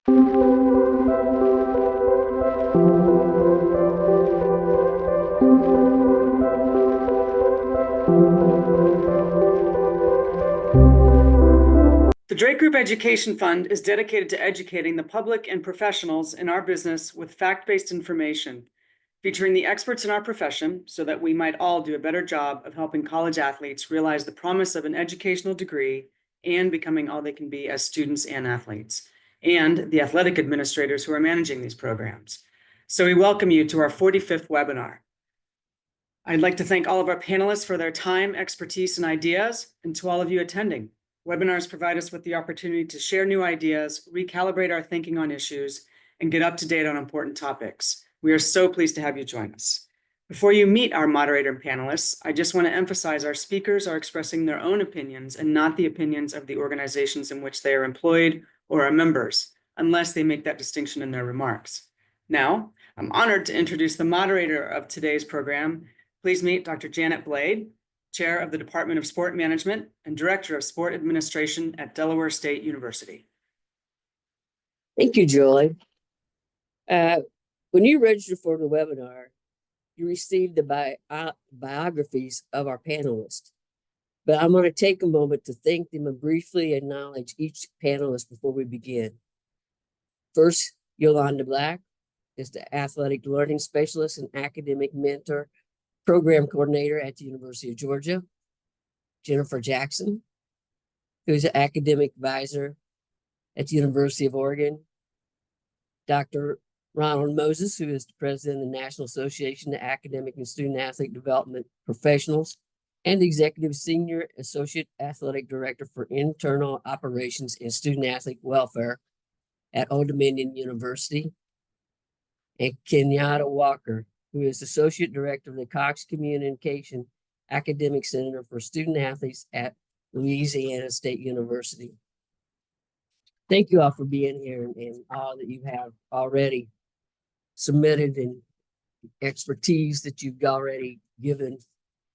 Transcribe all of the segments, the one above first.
The Drake Group Education Fund is dedicated to educating the public and professionals in our business with fact-based information, featuring the experts in our profession so that we might all do a better job of helping college athletes realize the promise of an educational degree and becoming all they can be as students and athletes, and the athletic administrators who are managing these programs. So we welcome you to our 45th webinar. I'd like to thank all of our panelists for their time, expertise, and ideas, and to all of you attending. Webinars provide us with the opportunity to share new ideas, recalibrate our thinking on issues, and get up to date on important topics. We are so pleased to have you join us. Before you meet our moderator and panelists, I just want to emphasize our speakers are expressing their own opinions and not the opinions of the organizations in which they are employed or are members, unless they make that distinction in their remarks. Now, I'm honored to introduce the moderator of today's program. Please meet Dr. Janet Blade, Chair of the Department of Sport Management and Director of Sport Administration at Delaware State University. Thank you, Julie. When you registered for the webinar, you received the biographies of our panelists. But I'm going to take a moment to thank them and briefly acknowledge each panelist before we begin. First, Yolanda Black is the Athletic Learning Specialist and Academic Mentor Program Coordinator at the University of Georgia. Jennifer Jackson, who's an Academic Advisor at the University of Oregon. Dr. Ronald Moses, who is the President of the National Association of Academic and Student Athlete Development Professionals and Executive Senior Associate Athletic Director for Internal Operations and Student Athlete Welfare at Old Dominion University. And Kenyatta Walker, who is Associate Director of the Cox Communication Academic Center for Student Athletes at Louisiana State University. Thank you all for being here and all that you have already submitted and expertise that you've already given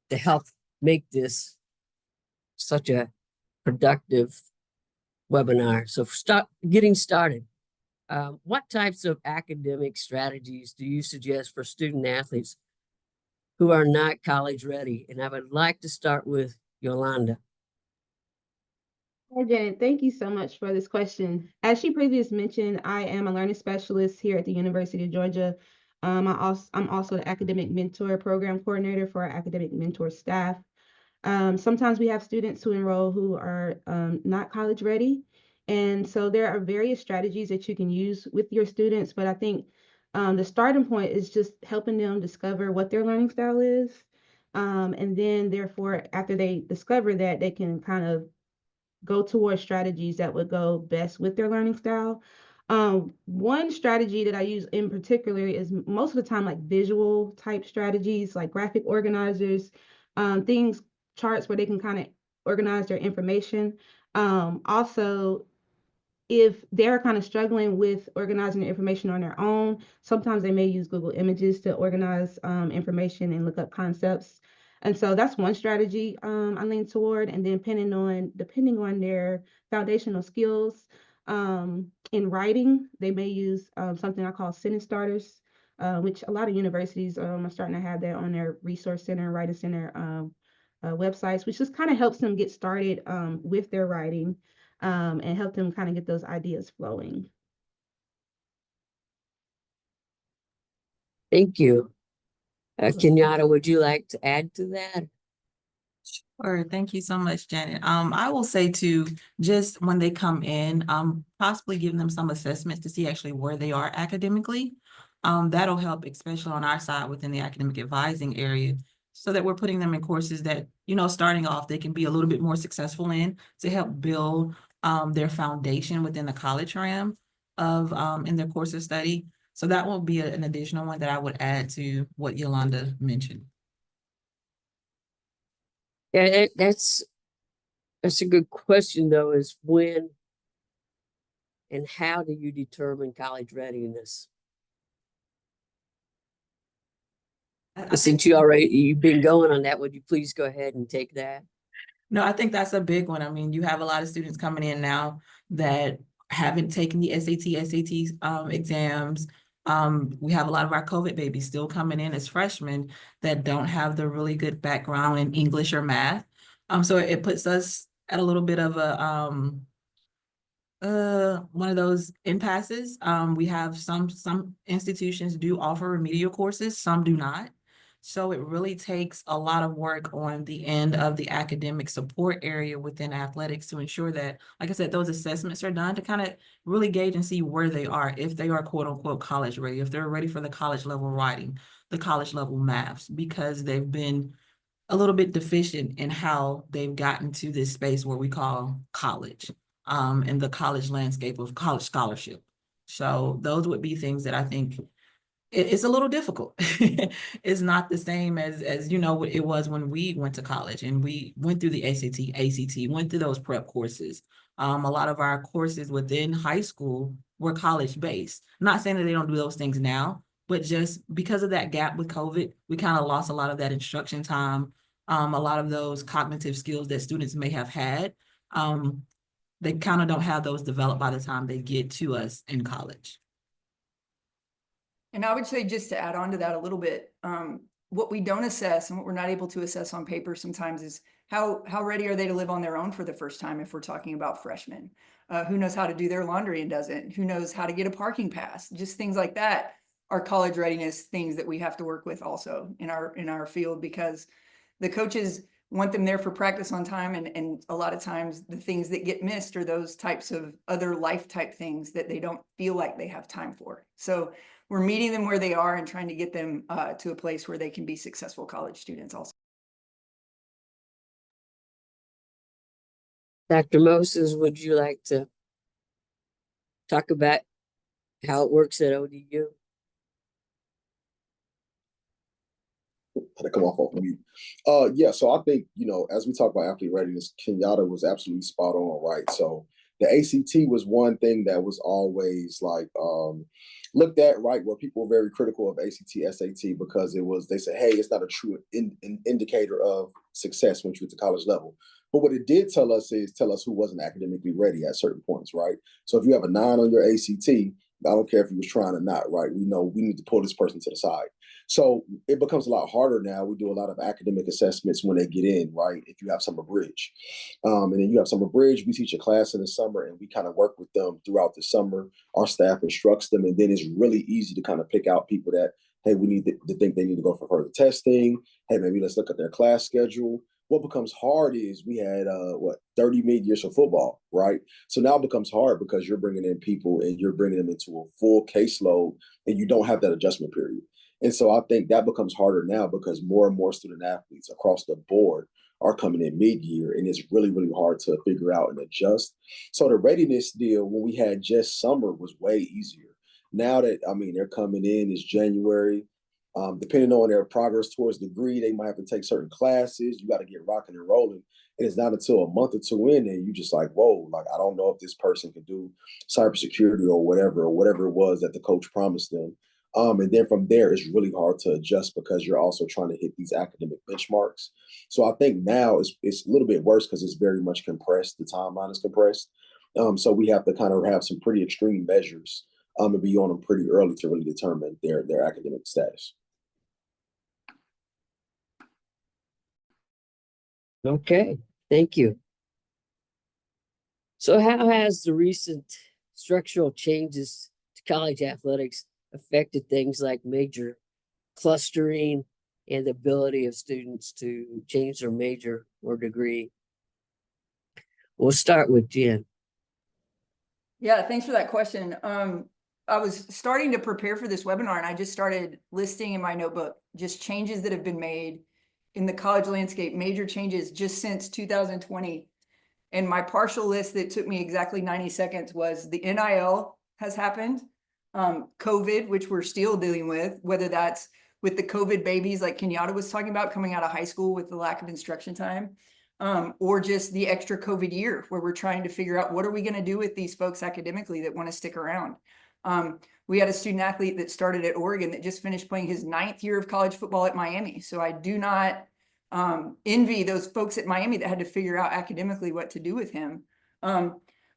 to help make this such a productive webinar. So getting started. What types of academic strategies do you suggest for student athletes who are not college ready? And I would like to start with Yolanda. Hi, Janet. Thank you so much for this question. As she previously mentioned, I am a learning specialist here at the University of Georgia. I'm also the academic mentor program coordinator for our academic mentor staff. Sometimes we have students who enroll who are not college ready. And so there are various strategies that you can use with your students, but I think the starting point is just helping them discover what their learning style is. And then therefore, after they discover that, they can kind of go towards strategies that would go best with their learning style. One strategy that I use in particular is most of the time like visual type strategies, like graphic organizers, charts where they can kind of organize their information. Also, if they're kind of struggling with organizing their information on their own, sometimes they may use Google Images to organize information and look up concepts. And so that's one strategy I lean toward. And then depending on their foundational skills in writing, they may use something I call sentence starters, which a lot of universities are starting to have that on their resource center, writing center websites, which just kind of helps them get started with their writing and help them kind of get those ideas flowing. Thank you. Kenyatta, would you like to add to that? Sure. Thank you so much, Janet. I will say to just when they come in, possibly give them some assessments to see actually where they are academically. That'll help, especially on our side within the academic advising area, so that we're putting them in courses that, starting off, they can be a little bit more successful in to help build their foundation within the college realm of in their course of study. So that will be an additional one that I would add to what Yolanda mentioned. Yeah, that's a good question, though, is when and how do you determine college readiness? Since you've been going on that, would you please go ahead and take that? No, I think that's a big one. I mean, you have a lot of students coming in now that haven't taken the SAT exams. We have a lot of our COVID babies still coming in as freshmen that don't have the really good background in English or math. So it puts us at a little bit of a one of those impasses. We have some institutions do offer remedial courses, some do not. So it really takes a lot of work on the end of the academic support area within athletics to ensure that, like I said, those assessments are done to kind of really gauge and see where they are, if they are quote unquote college ready, if they're ready for the college level writing, the college level maths, because they've been a little bit deficient in how they've gotten to this space where we call college, and the college landscape of college scholarship. So those would be things that I think it's a little difficult. It's not the same as you know it was when we went to college and we went through the SAT, ACT, went through those prep courses. A lot of our courses within high school were college based. I'm not saying that they don't do those things now, but just because of that gap with COVID, we kind of lost a lot of that instruction time. A lot of those cognitive skills that students may have had, they kind of don't have those developed by the time they get to us in college. And I would say, just to add on to that a little bit, what we don't assess and what we're not able to assess on paper sometimes is how ready are they to live on their own for the first time if we're talking about freshmen. Who knows how to do their laundry and doesn't? Who knows how to get a parking pass? Just things like that are college readiness things that we have to work with also in our field, because the coaches want them there for practice on time, and a lot of times the things that get missed are those types of other life type things that they don't feel like they have time for. So we're meeting them where they are and trying to get them to a place where they can be successful college students also. Dr. Moses, would you like to talk about how it works at ODU? Had to come off mute. Yeah, so I think, as we talk about athlete readiness, Kenyatta was absolutely spot on, right? So the ACT was one thing that was always looked at, right, where people were very critical of ACT, SAT, because they said, hey, it's not a true indicator of success once you get to college level. But what it did tell us who wasn't academically ready at certain points, right? So if you have a 9 on your ACT, I don't care if you was trying or not, right? We know we need to pull this person to the side. So it becomes a lot harder now. We do a lot of academic assessments when they get in, right? If you have summer bridge. And then you have summer bridge, we teach a class in the summer and we kind of work with them throughout the summer. Our staff instructs them, and then it's really easy to kind of pick out people that, hey, we need to think they need to go for further testing. Hey, maybe let's look at their class schedule. What becomes hard is we had 30 mid-years for football, right? So now it becomes hard because you're bringing in people and you're bringing them into a full caseload and you don't have that adjustment period. And so I think that becomes harder now because more and more student athletes across the board are coming in mid-year, and it's really, really hard to figure out and adjust. So the readiness deal, when we had just summer, was way easier. Now that, they're coming in, it's January. Depending on their progress towards degree, they might have to take certain classes. You got to get rocking and rolling. And it's not until a month or two in, and you just like, whoa, I don't know if this person can do cybersecurity or whatever it was that the coach promised them. And then from there, it's really hard to adjust because you're also trying to hit these academic benchmarks. So I think now it's a little bit worse because it's very much compressed. The timeline is compressed. So we have to kind of have some pretty extreme measures and be on them pretty early to really determine their academic status. Okay, thank you. So how has the recent structural changes to college athletics affected things like major clustering and the ability of students to change their major or degree? We'll start with Jen. Yeah, thanks for that question. I was starting to prepare for this webinar and I just started listing in my notebook just changes that have been made in the college landscape, major changes just since 2020. And my partial list that took me exactly 90 seconds was the NIL has happened, COVID, which we're still dealing with, whether that's with the COVID babies like Kenyatta was talking about coming out of high school with the lack of instruction time, or just the extra COVID year where we're trying to figure out what are we going to do with these folks academically that want to stick around. We had a student athlete that started at Oregon that just finished playing his 9th year of college football at Miami. So I do not envy those folks at Miami that had to figure out academically what to do with him.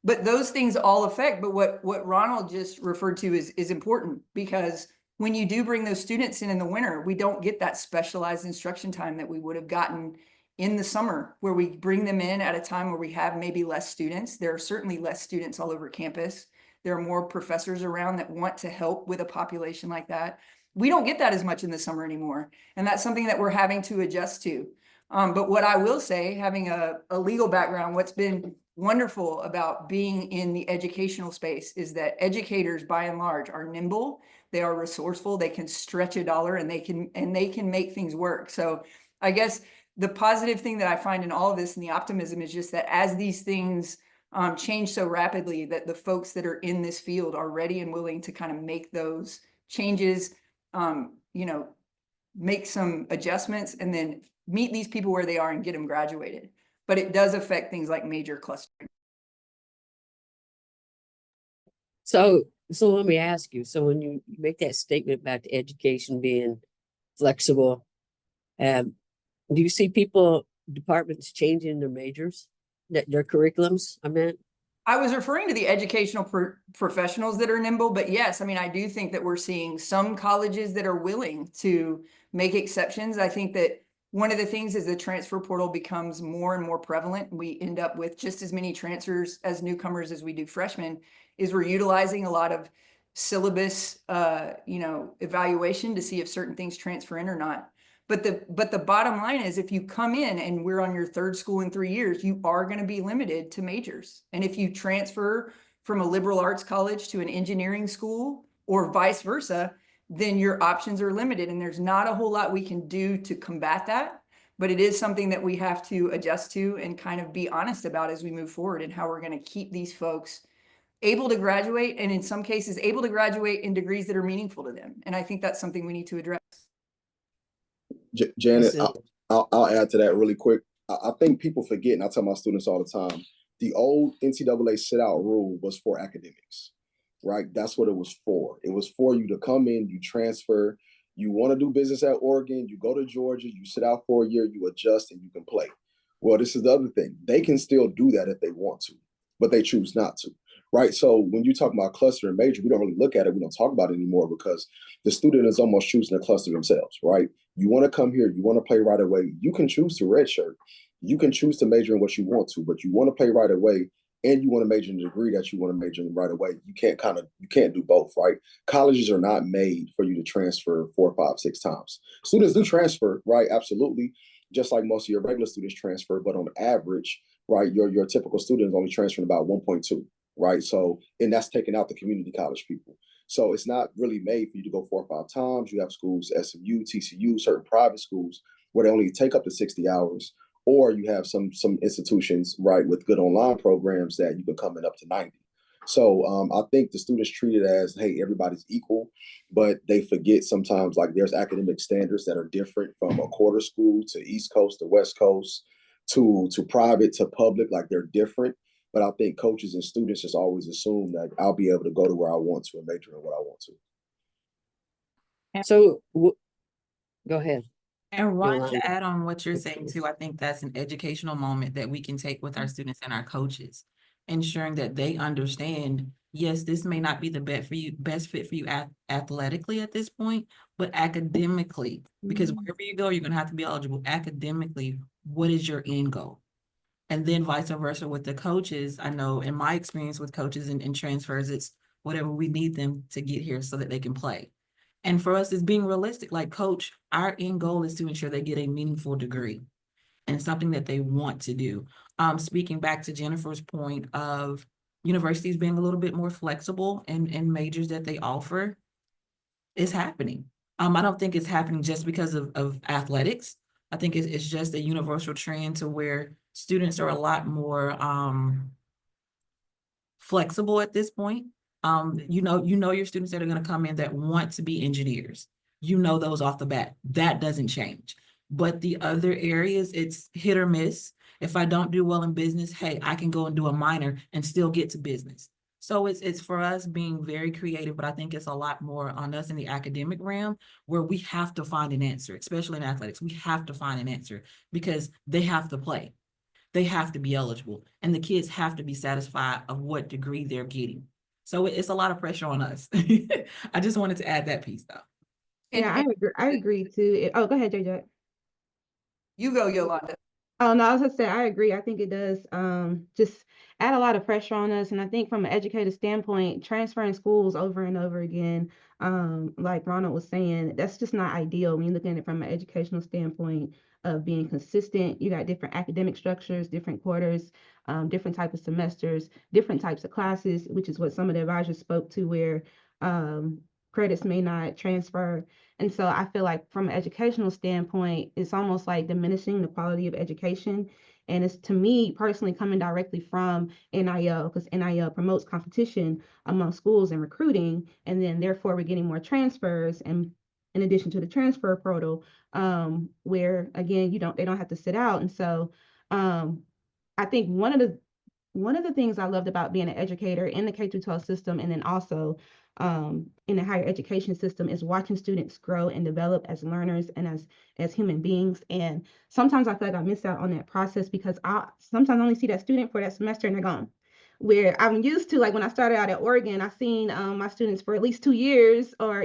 But those things all affect, but what Ronald just referred to is important, because when you do bring those students in the winter, we don't get that specialized instruction time that we would have gotten in the summer, where we bring them in at a time where we have maybe less students. There are certainly less students all over campus. There are more professors around that want to help with a population like that. We don't get that as much in the summer anymore. And that's something that we're having to adjust to. But what I will say, having a legal background, what's been wonderful about being in the educational space is that educators, by and large, are nimble, they are resourceful, they can stretch a dollar, and they can make things work. So I guess the positive thing that I find in all of this, and the optimism, is just that as these things change so rapidly, that the folks that are in this field are ready and willing to kind of make those changes, you know, make some adjustments, and then meet these people where they are and get them graduated. But it does affect things like major clustering. So let me ask you, so when you make that statement about the education being flexible, do you see departments changing their majors, their curriculums, I meant? I was referring to the educational professionals that are nimble, but yes, I mean, I do think that we're seeing some colleges that are willing to make exceptions. I think that one of the things is the transfer portal becomes more and more prevalent. We end up with just as many transfers as newcomers as we do freshmen, is we're utilizing a lot of syllabus, evaluation to see if certain things transfer in or not. But the bottom line is, if you come in and we're on your third school in 3 years, you are going to be limited to majors. And if you transfer from a liberal arts college to an engineering school or vice versa, then your options are limited. And there's not a whole lot we can do to combat that. But it is something that we have to adjust to and kind of be honest about as we move forward, and how we're going to keep these folks able to graduate, and in some cases able to graduate in degrees that are meaningful to them. And I think that's something we need to address. Janet, I'll add to that really quick. I think people forget, and I tell my students all the time, the old NCAA sit-out rule was for academics, right? That's what it was for. It was for you to come in, you transfer, you want to do business at Oregon, you go to Georgia, you sit out for a year, you adjust, and you can play. Well, this is the other thing. They can still do that if they want to, but they choose not to. Right. So when you talk about cluster and major, we don't really look at it. We don't talk about it anymore, because the student is almost choosing to cluster themselves. Right. You want to come here, you want to play right away. You can choose to redshirt. You can choose to major in what you want to, but you want to play right away, and you want to major in the degree that you want to major in right away. You can't do both. Right. Colleges are not made for you to transfer 4, 5, 6 times. Students do transfer. Right. Absolutely. Just like most of your regular students transfer. But on average, right, your typical student is only transferring about 1.2. Right. So, and that's taking out the community college people. So it's not really made for you to go 4 or 5 times. You have schools, SMU, TCU, certain private schools where they only take up to 60 hours, or you have some institutions, right, with good online programs that you can come in up to 90. So I think the students treat it as, hey, everybody's equal, but they forget sometimes, like, there's academic standards that are different from a quarter school to East Coast to West Coast to private to public. Like, they're different. But I think coaches and students just always assume that I'll be able to go to where I want to and major in what I want to. So go ahead. And Ron, Yolanda. to add on what you're saying too, I think that's an educational moment that we can take with our students and our coaches, ensuring that they understand, yes, this may not be the best fit for you athletically at this point, but academically, because wherever you go, you're going to have to be eligible. Academically, what is your end goal? And then vice versa with the coaches. I know in my experience with coaches and transfers, it's whatever we need them to get here so that they can play. And for us, it's being realistic. Like, coach, our end goal is to ensure they get a meaningful degree and something that they want to do. Speaking back to Jennifer's point of universities being a little bit more flexible in majors that they offer, it's happening. I don't think it's happening just because of athletics. I think it's just a universal trend to where students are a lot more flexible at this point. You know your students that are going to come in that want to be engineers. You know those off the bat. That doesn't change. But the other areas, it's hit or miss. If I don't do well in business, hey, I can go and do a minor and still get to business. So it's for us being very creative, but I think it's a lot more on us in the academic realm, where we have to find an answer, especially in athletics. We have to find an answer because they have to play. they have to be eligible, and the kids have to be satisfied of what degree they're getting. So it's a lot of pressure on us. I just wanted to add that piece though. Yeah, I agree too. Oh, go ahead, JJ. You go, Yolanda. Oh, no, I was gonna say, I agree. I think it does just add a lot of pressure on us. And I think from an educator standpoint, transferring schools over and over again, like Ronald was saying, that's just not ideal when you're looking at it from an educational standpoint of being consistent. You got different academic structures, different quarters, different types of semesters, different types of classes, which is what some of the advisors spoke to, where credits may not transfer. And so I feel like from an educational standpoint, it's almost like diminishing the quality of education. And it's, to me personally, coming directly from NIL, because NIL promotes competition among schools and recruiting. And then therefore we're getting more transfers. And in addition to the transfer portal, where again, they don't have to sit out. And so I think one of the things I loved about being an educator in the K-12 system, and then also in the higher education system, is watching students grow and develop as learners and as human beings. And sometimes I feel like I miss out on that process because I sometimes only see that student for that semester and they're gone. Where I'm used to, like when I started out at Oregon, I've seen my students for at least 2 years, or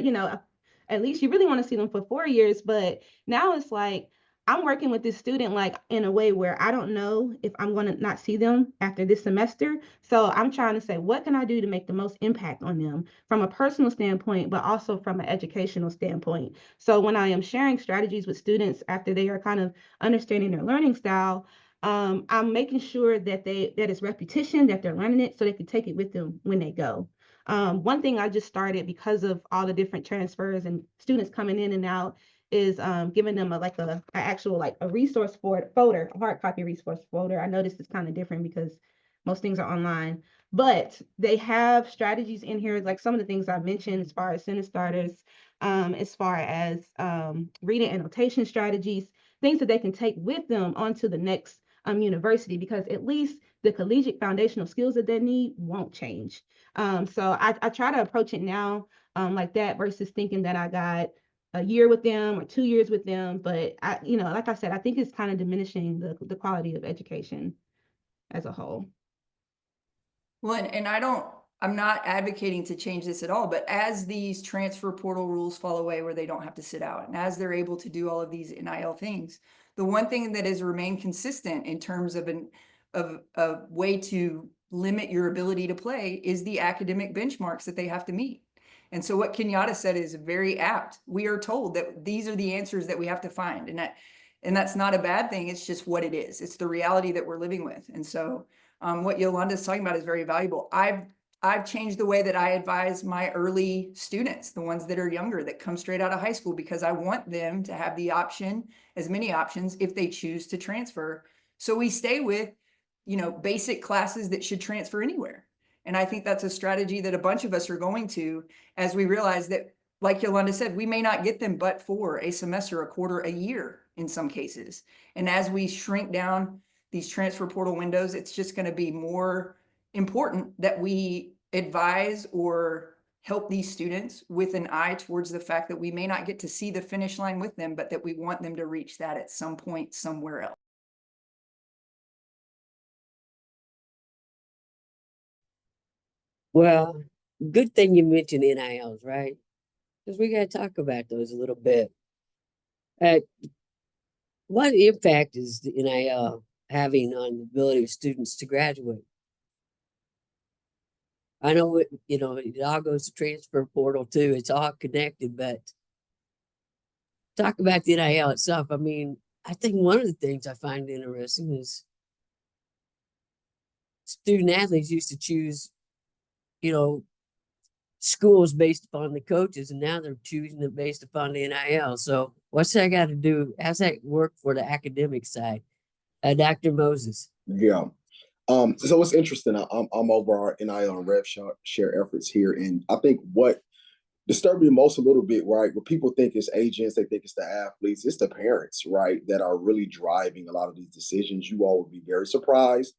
at least you really want to see them for 4 years. But now it's like I'm working with this student like in a way where I don't know if I'm going to not see them after this semester. So I'm trying to say, what can I do to make the most impact on them from a personal standpoint, but also from an educational standpoint? So when I am sharing strategies with students after they are kind of understanding their learning style, I'm making sure that it's repetition, that they're learning it so they can take it with them when they go. One thing I just started because of all the different transfers and students coming in and out is giving them a actual like a resource folder, a hard copy resource folder. I know this is kind of different because most things are online, but they have strategies in here, like some of the things I mentioned as far as sentence starters, as far as reading annotation strategies, things that they can take with them onto the next university, because at least the collegiate foundational skills that they need won't change. So I try to approach it now like that versus thinking that I got a year with them or 2 years with them. But like I said, I think it's kind of diminishing the quality of education as a whole. Well, and I'm not advocating to change this at all, but as these transfer portal rules fall away where they don't have to sit out, and as they're able to do all of these NIL things, the one thing that has remained consistent in terms of a way to limit your ability to play is the academic benchmarks that they have to meet. And so what Kenyatta said is very apt. We are told that these are the answers that we have to find, and that's not a bad thing. It's just what it is. It's the reality that we're living with. And so what Yolanda's talking about is very valuable. I've changed the way that I advise my early students, the ones that are younger, that come straight out of high school, because I want them to have the option, as many options, if they choose to transfer. So we stay with, basic classes that should transfer anywhere. And I think that's a strategy that a bunch of us are going to, as we realize that, like Yolanda said, we may not get them but for a semester, a quarter, a year in some cases. And as we shrink down these transfer portal windows, it's just going to be more important that we advise or help these students with an eye towards the fact that we may not get to see the finish line with them, but that we want them to reach that at some point somewhere else. Well, good thing you mentioned NILs, right? Because we got to talk about those a little bit. What impact is the NIL having on the ability of students to graduate? I know it all goes to transfer portal too. It's all connected, but talk about the NIL itself. I mean, I think one of the things I find interesting is student athletes used to choose, schools based upon the coaches, and now they're choosing it based upon the NIL. So what's that got to do? How's that work for the academic side? Dr. Moses. Yeah. So it's interesting. I'm over our NIL and rev share efforts here, and I think what disturbed me most a little bit, right? What people think is agents, they think it's the athletes, it's the parents, right, that are really driving a lot of these decisions. You all would be very surprised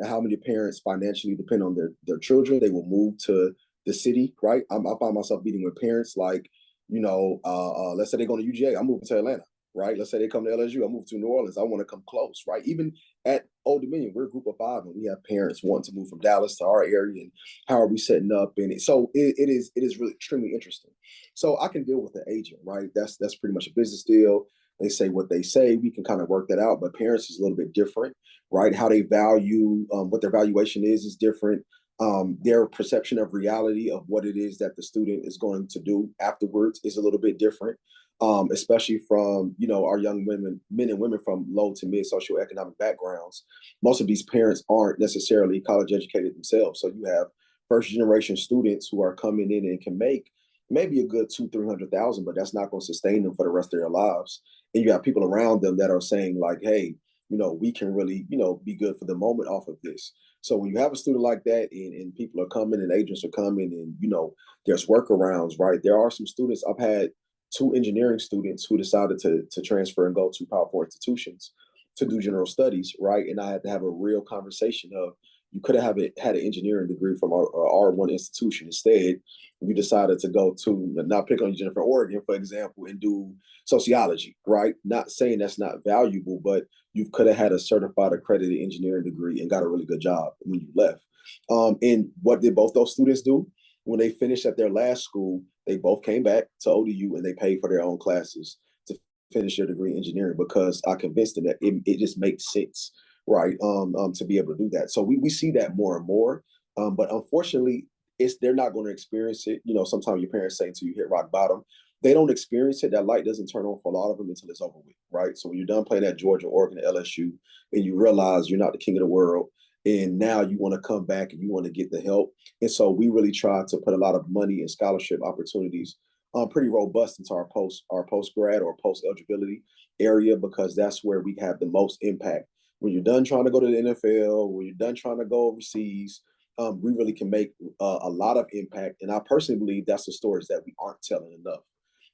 at how many parents financially depend on their children. They will move to the city, right? I find myself meeting with parents like, let's say they're going to UGA, I'm moving to Atlanta. right? Let's say they come to LSU, I move to New Orleans, I want to come close, right? Even at Old Dominion, we're a group of 5, and we have parents wanting to move from Dallas to our area, and how are we setting up? And so it is really extremely interesting. So I can deal with the agent, right? That's pretty much a business deal. They say what they say. We can kind of work that out. But parents is a little bit different, right? How they value what their valuation is different. Their perception of reality of what it is that the student is going to do afterwards is a little bit different. Especially from our young men and women from low to mid socioeconomic backgrounds. Most of these parents aren't necessarily college educated themselves. So you have first generation students who are coming in and can make maybe a good 200,000-300,000, but that's not going to sustain them for the rest of their lives. And you have people around them that are saying like, hey, we can really, be good for the moment off of this. So when you have a student like that and people are coming and agents are coming and, there's workarounds, right? There are some students, I've had 2 engineering students who decided to transfer and go to Power 4 institutions to do general studies, right? And I had to have a real conversation of, you could have had an engineering degree from our R1 institution. Instead, you decided to go to, not pick on Jennifer, Oregon, for example, and do sociology, right? Not saying that's not valuable, but you could have had a certified accredited engineering degree and got a really good job when you left. And what did both those students do? When they finished at their last school, they both came back to ODU and they paid for their own classes to finish their degree in engineering, because I convinced them that it just makes sense, right? To be able to do that. So we see that more and more. But unfortunately, they're not going to experience it. Sometimes your parents say until you hit rock bottom. They don't experience it. That light doesn't turn on for a lot of them until it's over with, right? So when you're done playing at Georgia, Oregon, LSU, and you realize you're not the king of the world, and now you want to come back and you want to get the help. And so we really try to put a lot of money and scholarship opportunities pretty robust into our post grad or post eligibility area, because that's where we have the most impact. When you're done trying to go to the NFL, when you're done trying to go overseas, we really can make a lot of impact. And I personally believe that's the stories that we aren't telling enough,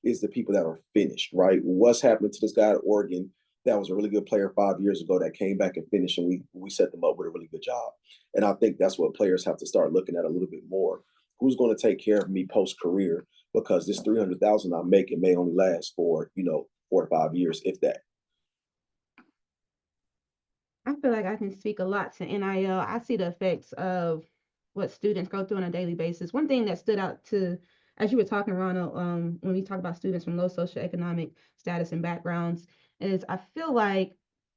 is the people that are finished, right? What's happening to this guy at Oregon that was a really good player 5 years ago that came back and finished, and we set them up with a really good job. And I think that's what players have to start looking at a little bit more. Who's going to take care of me post-career? Because this 300,000 I make, it may only last for 4 to 5 years, if that. I feel like I can speak a lot to NIL. I see the effects of what students go through on a daily basis. One thing that stood out to, as you were talking, Ronald, when we talk about students from low socioeconomic status and backgrounds, is I feel like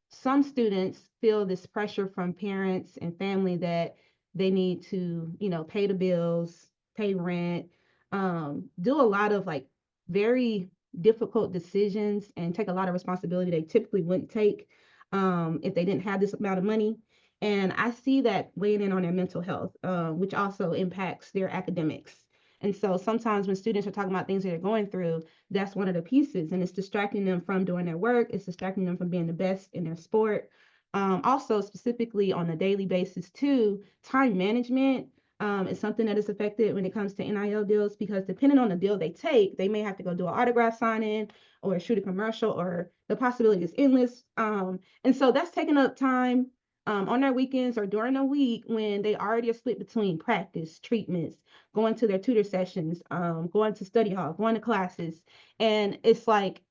some students feel this pressure from parents and family that they need to, pay the bills, pay rent, do a lot of like very difficult decisions and take a lot of responsibility they typically wouldn't take if they didn't have this amount of money. And I see that weighing in on their mental health, which also impacts their academics. And so sometimes when students are talking about things that they're going through, that's one of the pieces. And it's distracting them from doing their work. It's distracting them from being the best in their sport. Also, specifically on a daily basis, too, time management is something that is affected when it comes to NIL deals, because depending on the deal they take, they may have to go do an autograph signing or shoot a commercial, or the possibility is endless. And so that's taking up time on their weekends or during the week when they already are split between practice, treatments, going to their tutor sessions, going to study hall, going to classes. And it's like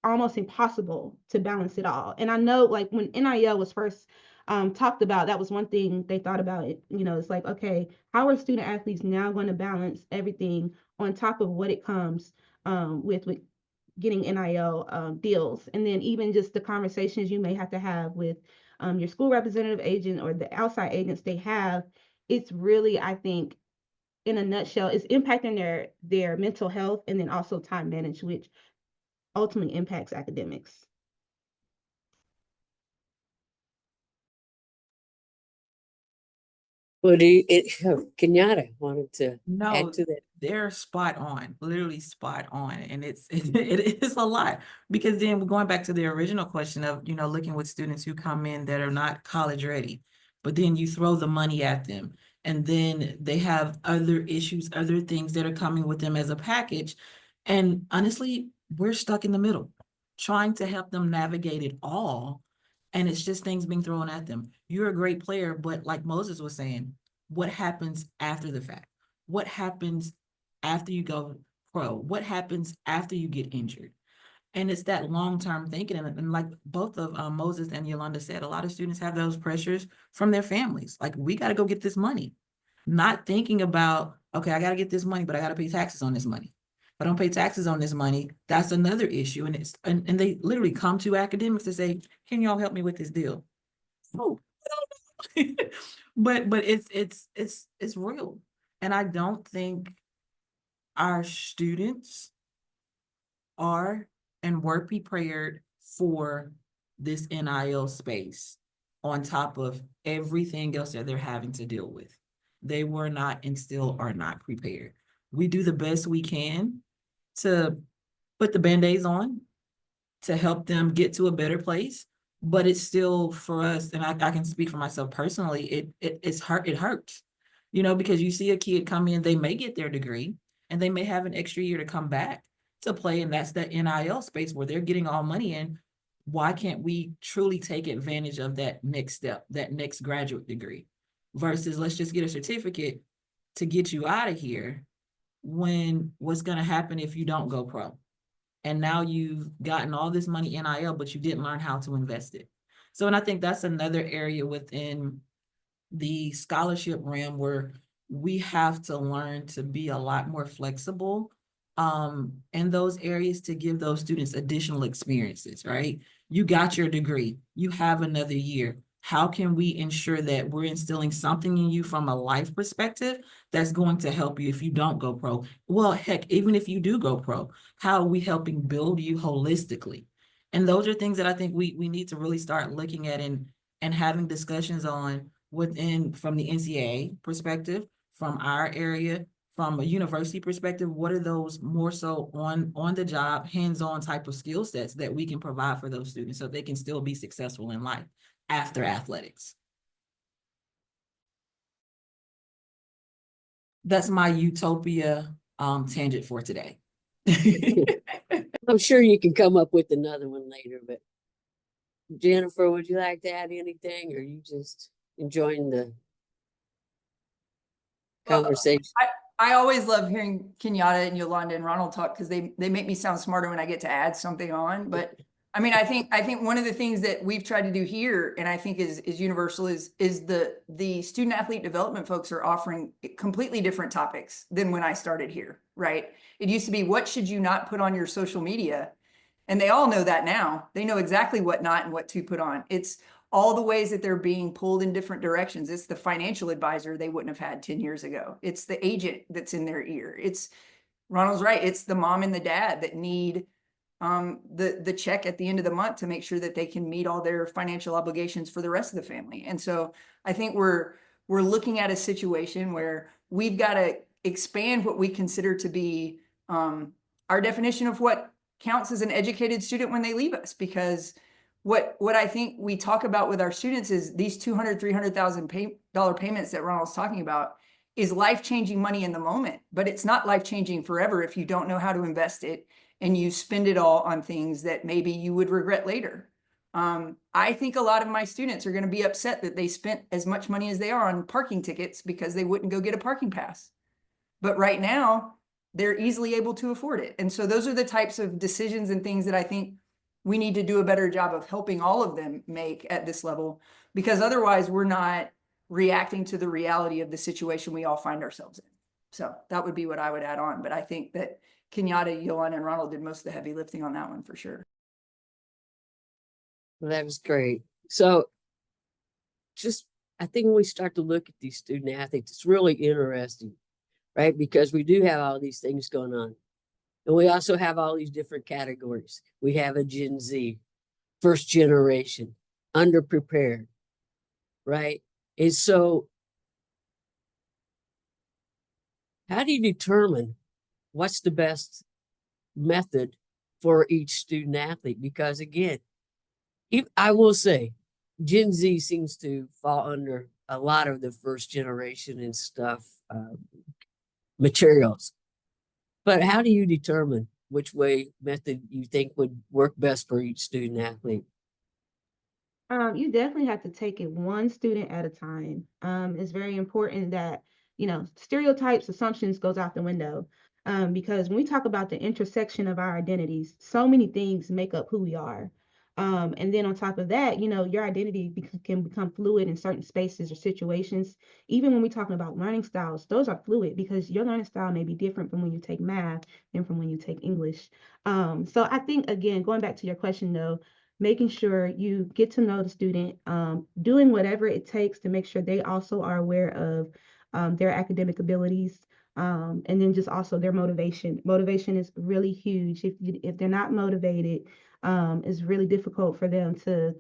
almost impossible to balance it all. And I know like when NIL was first talked about, that was one thing they thought about it. It's like, okay, how are student athletes now going to balance everything on top of what it comes with getting NIL deals? And then even just the conversations you may have to have with your school representative agent or the outside agents they have. It's really, I think, in a nutshell, it's impacting their mental health, and then also time management, which ultimately impacts academics. Well, Kenyatta wanted to No, add to that. they're spot on, literally spot on. And it is a lot, because then we're going back to the original question of, looking with students who come in that are not college ready, but then you throw the money at them, and then they have other issues, other things that are coming with them as a package. And honestly, we're stuck in the middle, trying to help them navigate it all. And it's just things being thrown at them. You're a great player, but like Moses was saying, what happens after the fact? What happens after you go pro? What happens after you get injured? And it's that long-term thinking. And like both of Moses and Yolanda said, a lot of students have those pressures from their families. Like, we got to go get this money. Not thinking about, okay, I got to get this money, but I got to pay taxes on this money. If I don't pay taxes on this money, that's another issue. And and they literally come to academics to say, can y'all help me with this bill? Oh, I don't know. but it's real. And I don't think our students are and were prepared for this NIL space on top of everything else that they're having to deal with. They were not and still are not prepared. We do the best we can to put the Band-Aids on to help them get to a better place, but it's still for us, and I can speak for myself personally, it hurts, you know, because you see a kid come in, they may get their degree and they may have an extra year to come back to play, and that's that NIL space where they're getting all money in. Why can't we truly take advantage of that next step, that next graduate degree, versus let's just get a certificate to get you out of here, when what's going to happen if you don't go pro? And now you've gotten all this money NIL, but you didn't learn how to invest it. So, and I think that's another area within the scholarship realm where we have to learn to be a lot more flexible in those areas to give those students additional experiences, right? You got your degree, you have another year. How can we ensure that we're instilling something in you from a life perspective that's going to help you if you don't go pro? Well, heck, even if you do go pro, how are we helping build you holistically? And those are things that I think we need to really start looking at and having discussions on within, from the NCAA perspective, from our area, from a university perspective. What are those more so on the job, hands-on type of skill sets that we can provide for those students so they can still be successful in life after athletics? That's my utopia tangent for today. I'm sure you can come up with another one later, but Jennifer, would you like to add anything, or are you just enjoying the Well, conversation? I always love hearing Kenyatta and Yolanda and Ronald talk, because they make me sound smarter when I get to add something on. But I mean, I think one of the things that we've tried to do here, and I think is universal, is the student athlete development folks are offering completely different topics than when I started here, right? It used to be, what should you not put on your social media? And they all know that now. They know exactly what not and what to put on. It's all the ways that they're being pulled in different directions. It's the financial advisor they wouldn't have had 10 years ago. It's the agent that's in their ear. It's, Ronald's right, it's the mom and the dad that need the check at the end of the month to make sure that they can meet all their financial obligations for the rest of the family. And so I think we're looking at a situation where we've got to expand what we consider to be our definition of what counts as an educated student when they leave us. Because what I think we talk about with our students is these $200,000, $300,000 payments that Ronald's talking about is life-changing money in the moment, but it's not life-changing forever if you don't know how to invest it and you spend it all on things that maybe you would regret later. I think a lot of my students are going to be upset that they spent as much money as they are on parking tickets because they wouldn't go get a parking pass. But right now, they're easily able to afford it. And so those are the types of decisions and things that I think we need to do a better job of helping all of them make at this level, because otherwise we're not reacting to the reality of the situation we all find ourselves in. So that would be what I would add on. But I think that Kenyatta, Yolanda, and Ronald did most of the heavy lifting on that one for sure. Well, that was great. So just, I think when we start to look at these student athletes, it's really interesting, right? Because we do have all these things going on. And we also have all these different categories. We have a Gen Z, first generation, underprepared, right? And so how do you determine what's the best method for each student athlete? Because again, I will say, Gen Z seems to fall under a lot of the first generation and stuff, materials. But how do you determine which method you think would work best for each student athlete? You definitely have to take it one student at a time. It's very important that, stereotypes, assumptions goes out the window. Because when we talk about the intersection of our identities, so many things make up who we are. And then on top of that, you know, your identity can become fluid in certain spaces or situations. Even when we're talking about learning styles, those are fluid because your learning style may be different from when you take math and from when you take English. So I think, again, going back to your question though, making sure you get to know the student, doing whatever it takes to make sure they also are aware of their academic abilities. And then just also their motivation. Motivation is really huge. If they're not motivated, it's really difficult for them to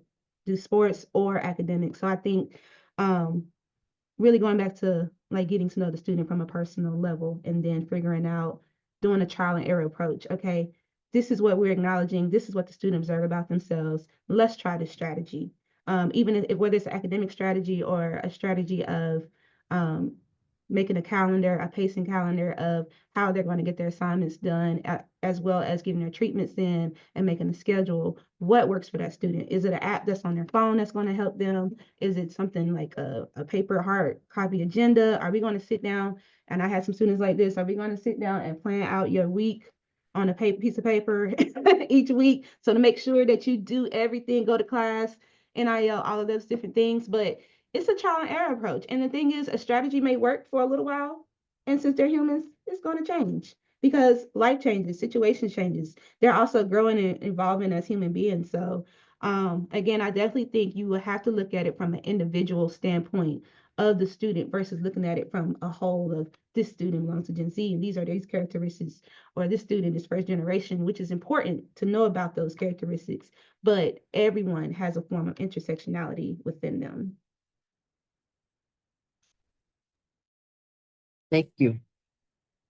do sports or academics. So I think really going back to like getting to know the student from a personal level and then figuring out doing a trial and error approach. Okay, this is what we're acknowledging. This is what the student observed about themselves. Let's try this strategy. Even if whether it's an academic strategy or a strategy of making a calendar, a pacing calendar of how they're going to get their assignments done, as well as getting their treatments in and making a schedule. What works for that student? Is it an app that's on their phone that's going to help them? Is it something like a paper hard copy agenda? Are we going to sit down? And I had some students like this. Are we going to sit down and plan out your week on a piece of paper each week? So to make sure that you do everything, go to class, NIL, all of those different things. But it's a trial and error approach. And the thing is, a strategy may work for a little while. And since they're humans, it's going to change because life changes, situation changes. They're also growing and evolving as human beings. So again, I definitely think you will have to look at it from an individual standpoint of the student versus looking at it from a whole of this student belongs to Gen Z and these are these characteristics, or this student is first generation, which is important to know about those characteristics. But everyone has a form of intersectionality within them. Thank you.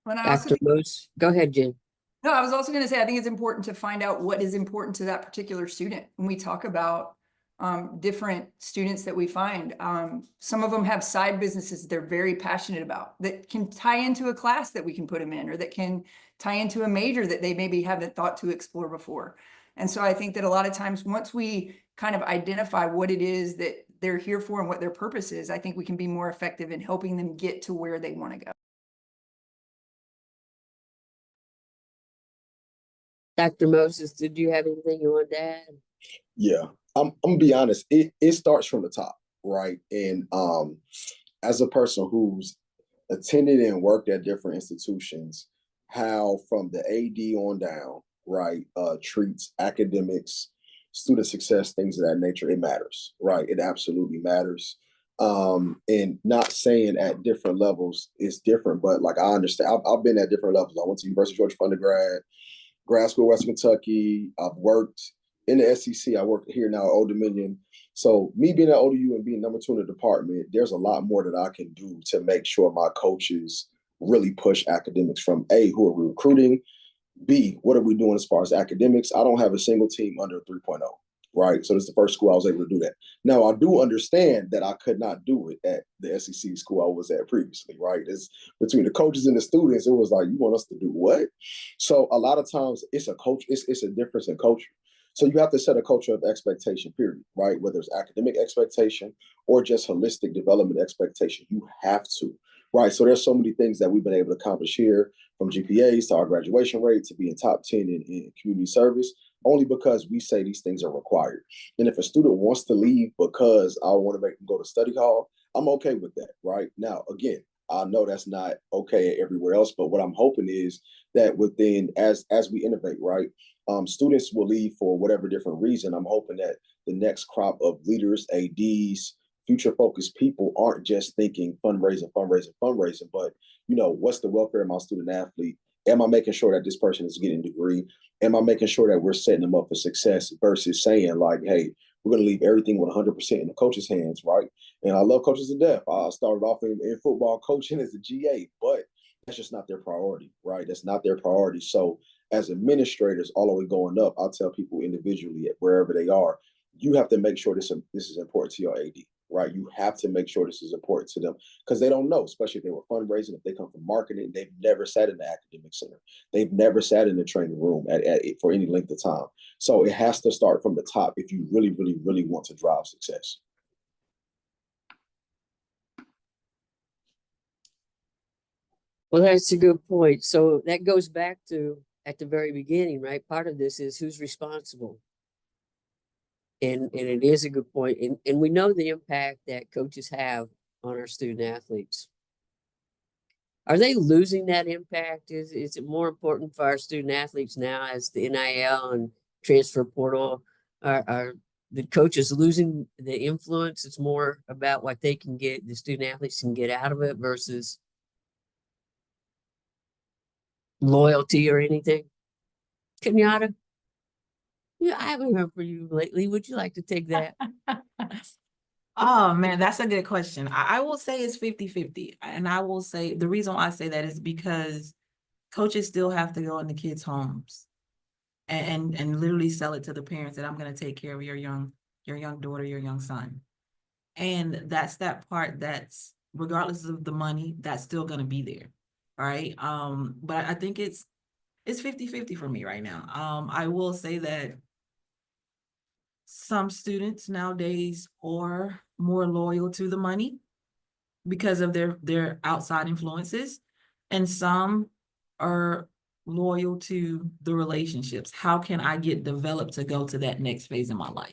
And I also Dr. Mose, go ahead, Jen. No, I was also going to say, I think it's important to find out what is important to that particular student. When we talk about different students that we find, some of them have side businesses they're very passionate about that can tie into a class that we can put them in, or that can tie into a major that they maybe haven't thought to explore before. And so I think that a lot of times, once we kind of identify what it is that they're here for and what their purpose is, I think we can be more effective in helping them get to where they want to go. Dr. Moses, did you have anything you wanted to add? Yeah, I'm gonna be honest. It starts from the top, right? And as a person who's attended and worked at different institutions, how from the AD on down, right, treats academics, student success, things of that nature, it matters, right? It absolutely matters. And not saying at different levels is different, but like I understand, I've been at different levels. I went to University of Georgia for undergrad, grad school, West Kentucky. I've worked in the SEC. I work here now at Old Dominion. So me being at ODU and being number 2 in the department, there's a lot more that I can do to make sure my coaches really push academics from A, who are we recruiting? B, what are we doing as far as academics? I don't have a single team under 3.0, right? So this is the first school I was able to do that. Now, I do understand that I could not do it at the SEC school I was at previously, right? It's between the coaches and the students, it was like, you want us to do what? So a lot of times it's a coach, it's a difference in culture. So you have to set a culture of expectation, period, right? Whether it's academic expectation or just holistic development expectation, you have to, right? So there's so many things that we've been able to accomplish here, from GPAs to our graduation rate to being top 10 in community service, only because we say these things are required. And if a student wants to leave because I want to make them go to study hall, I'm okay with that, right? Now, again, I know that's not okay everywhere else, but what I'm hoping is that within, as we innovate, right, students will leave for whatever different reason. I'm hoping that the next crop of leaders, ADs, future focused people aren't just thinking fundraising, but what's the welfare of my student athlete? Am I making sure that this person is getting a degree? Am I making sure that we're setting them up for success versus saying like, hey, we're going to leave everything with 100% in the coach's hands, right? And I love coaches to death. I started off in football coaching as a GA, but that's just not their priority, right? That's not their priority. So as administrators, all the way going up, I'll tell people individually wherever they are, you have to make sure this is important to your AD, right? You have to make sure this is important to them because they don't know, especially if they were fundraising, if they come from marketing, they've never sat in the academic center. They've never sat in the training room for any length of time. So it has to start from the top if you really, really, really want to drive success. Well, that's a good point. So that goes back to at the very beginning, right? Part of this is who's responsible. And it is a good point. And we know the impact that coaches have on our student athletes. Are they losing that impact? Is it more important for our student athletes now as the NIL and transfer portal are the coaches losing the influence? It's more about what they can get, the student athletes can get out of it versus loyalty or anything. Kenyatta? Yeah, I haven't heard from you lately. Would you like to take that? Oh man, that's a good question. I will say it's 50-50. And I will say the reason why I say that is because coaches still have to go in the kids' homes and literally sell it to the parents that I'm gonna take care of your young daughter, your young son. And that's that part that's regardless of the money, that's still gonna be there. All right. But I think it's 50-50 for me right now. I will say that some students nowadays are more loyal to the money because of their outside influences, and some are loyal to the relationships. How can I get developed to go to that next phase in my life?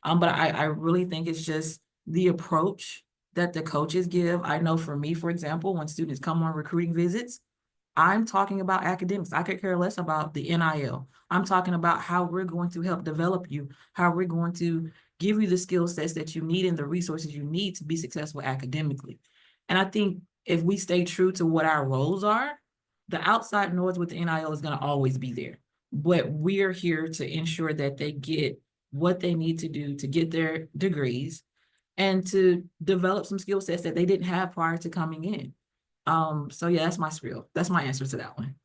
But I really think it's just the approach that the coaches give. I know for me, for example, when students come on recruiting visits, I'm talking about academics. I could care less about the NIL. I'm talking about how we're going to help develop you, how we're going to give you the skill sets that you need and the resources you need to be successful academically. And I think if we stay true to what our roles are, the outside noise with the NIL is going to always be there. But we're here to ensure that they get what they need to do to get their degrees and to develop some skill sets that they didn't have prior to coming in. So yeah, that's my spiel. That's my answer to that one.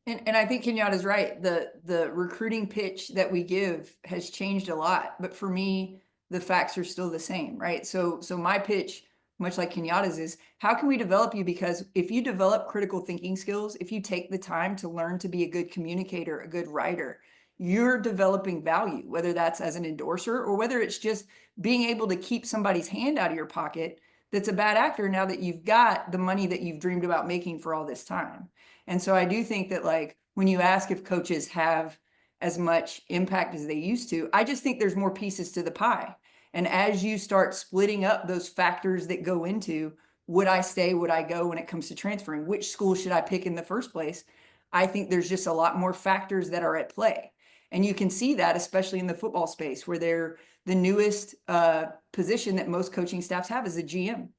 And I think Kenyatta's right. The recruiting pitch that we give has changed a lot, but for me, the facts are still the same, right? So my pitch, much like Kenyatta's, is how can we develop you? Because if you develop critical thinking skills, if you take the time to learn to be a good communicator, a good writer, you're developing value, whether that's as an endorser or whether it's just being able to keep somebody's hand out of your pocket that's a bad actor now that you've got the money that you've dreamed about making for all this time. And so I do think that, like, when you ask if coaches have as much impact as they used to, I just think there's more pieces to the pie. And as you start splitting up those factors that go into would I stay, would I go when it comes to transferring, which school should I pick in the first place, I think there's just a lot more factors that are at play. And you can see that, especially in the football space, where they're the newest position that most coaching staffs have is a GM.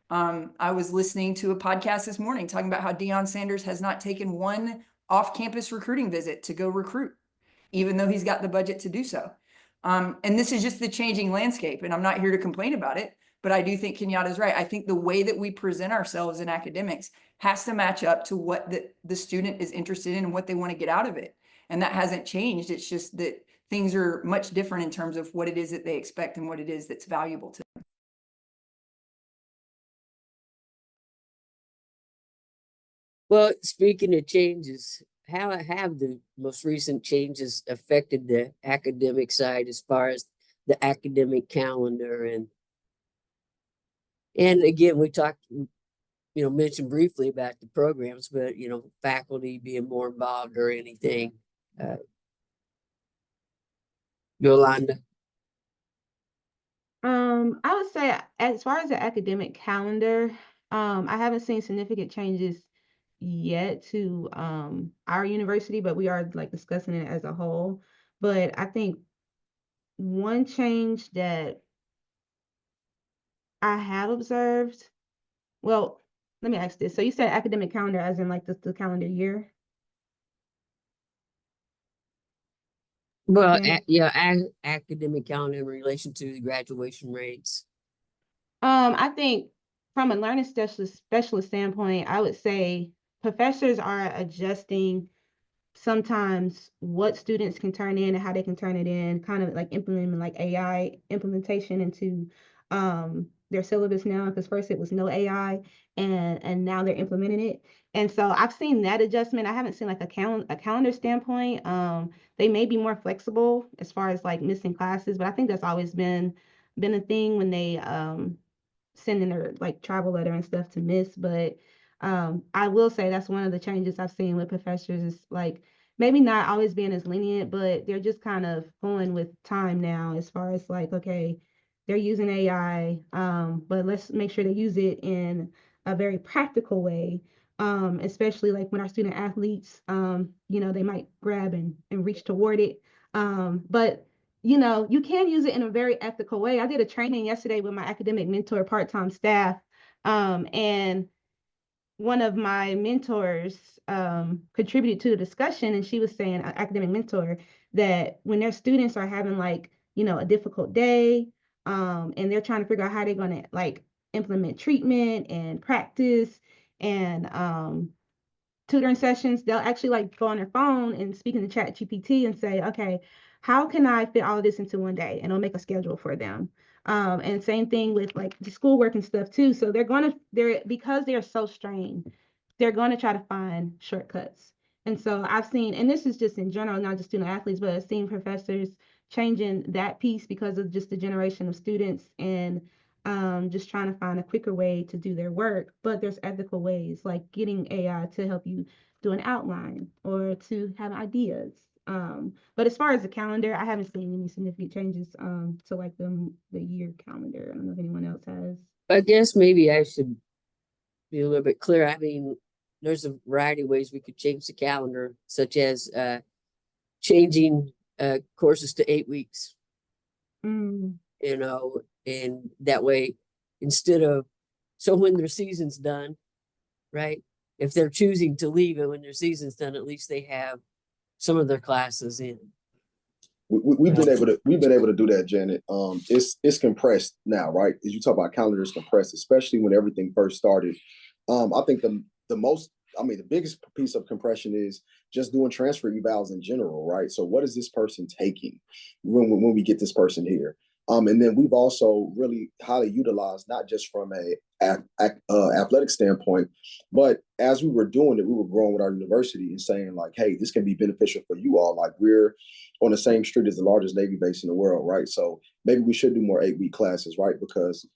I was listening to a podcast this morning talking about how Deion Sanders has not taken one off-campus recruiting visit to go recruit, even though he's got the budget to do so. And this is just the changing landscape, and I'm not here to complain about it, but I do think Kenyatta's right. I think the way that we present ourselves in academics has to match up to what the student is interested in and what they want to get out of it. And that hasn't changed. It's just that things are much different in terms of what it is that they expect and what it is that's valuable to them. Well, speaking of changes, how have the most recent changes affected the academic side as far as the academic calendar and again we talked mentioned briefly about the programs, but faculty being more involved or anything. Yolanda. I would say as far as the academic calendar, I haven't seen significant changes yet to our university, but we are like discussing it as a whole. But I think one change that I have observed, well, let me ask this. So you said academic calendar as in like the calendar year? Well, Yeah. academic calendar in relation to the graduation rates. I think from a learning specialist standpoint, I would say professors are adjusting sometimes what students can turn in and how they can turn it in, kind of like implementing like AI implementation into their syllabus now, because first it was no AI and now they're implementing it. And so I've seen that adjustment. I haven't seen like a calendar standpoint. They may be more flexible as far as like missing classes, but I think that's always been a thing when they sending their like travel letter and stuff to miss. But I will say that's one of the changes I've seen with professors is like maybe not always being as lenient, but they're just kind of going with time now as far as like, okay, they're using AI, but let's make sure they use it in a very practical way. Especially like when our student athletes, they might grab and reach toward it. But you can use it in a very ethical way. I did a training yesterday with my academic mentor part-time staff, and one of my mentors contributed to the discussion, and she was saying, an academic mentor, that when their students are having like, a difficult day, and they're trying to figure out how they're going to like implement treatment and practice and tutoring sessions, they'll actually like go on their phone and speak in the chat GPT and say, okay, how can I fit all of this into one day? And it'll make a schedule for them. And same thing with like the schoolwork and stuff too. So because they're so strained, they're going to try to find shortcuts. And so I've seen, and this is just in general, not just student athletes, but I've seen professors changing that piece because of just the generation of students and just trying to find a quicker way to do their work. But there's ethical ways, like getting AI to help you do an outline or to have ideas. But as far as the calendar, I haven't seen any significant changes to like the year calendar. I don't know if anyone else has. I guess maybe I should be a little bit clear. I mean, there's a variety of ways we could change the calendar, such as changing courses to 8 weeks. Mm. And that way, so when their season's done, right? If they're choosing to leave it when their season's done, at least they have some of their classes in. We've been able to do that, Janet. It's compressed now, right? As you talk about calendars compressed, especially when everything first started. I think the biggest piece of compression is just doing transfer evals in general, right? So what is this person taking when we get this person here? And then we've also really highly utilized, not just from a athletic standpoint, but as we were doing it, we were growing with our university and saying like, hey, this can be beneficial for you all. Like we're on the same street as the largest Navy base in the world, right? So maybe we should do more 8-week classes, right? Because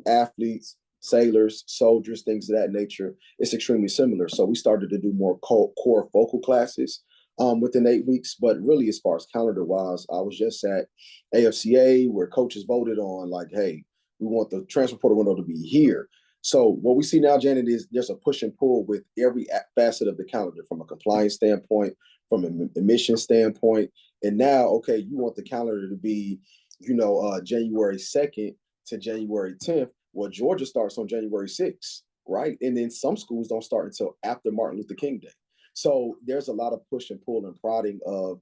athletes, sailors, soldiers, things of that nature, it's extremely similar. So we started to do more core focal classes within 8 weeks. But really, as far as calendar wise, I was just at AFCA where coaches voted on like, hey, we want the transfer portal window to be here. So what we see now, Janet, is there's a push and pull with every facet of the calendar from a compliance standpoint, from an admission standpoint. And now, okay, you want the calendar to be, January 2nd to January 10th. Well, Georgia starts on January 6th, right? And then some schools don't start until after Martin Luther King Day. So there's a lot of push and pull and prodding of,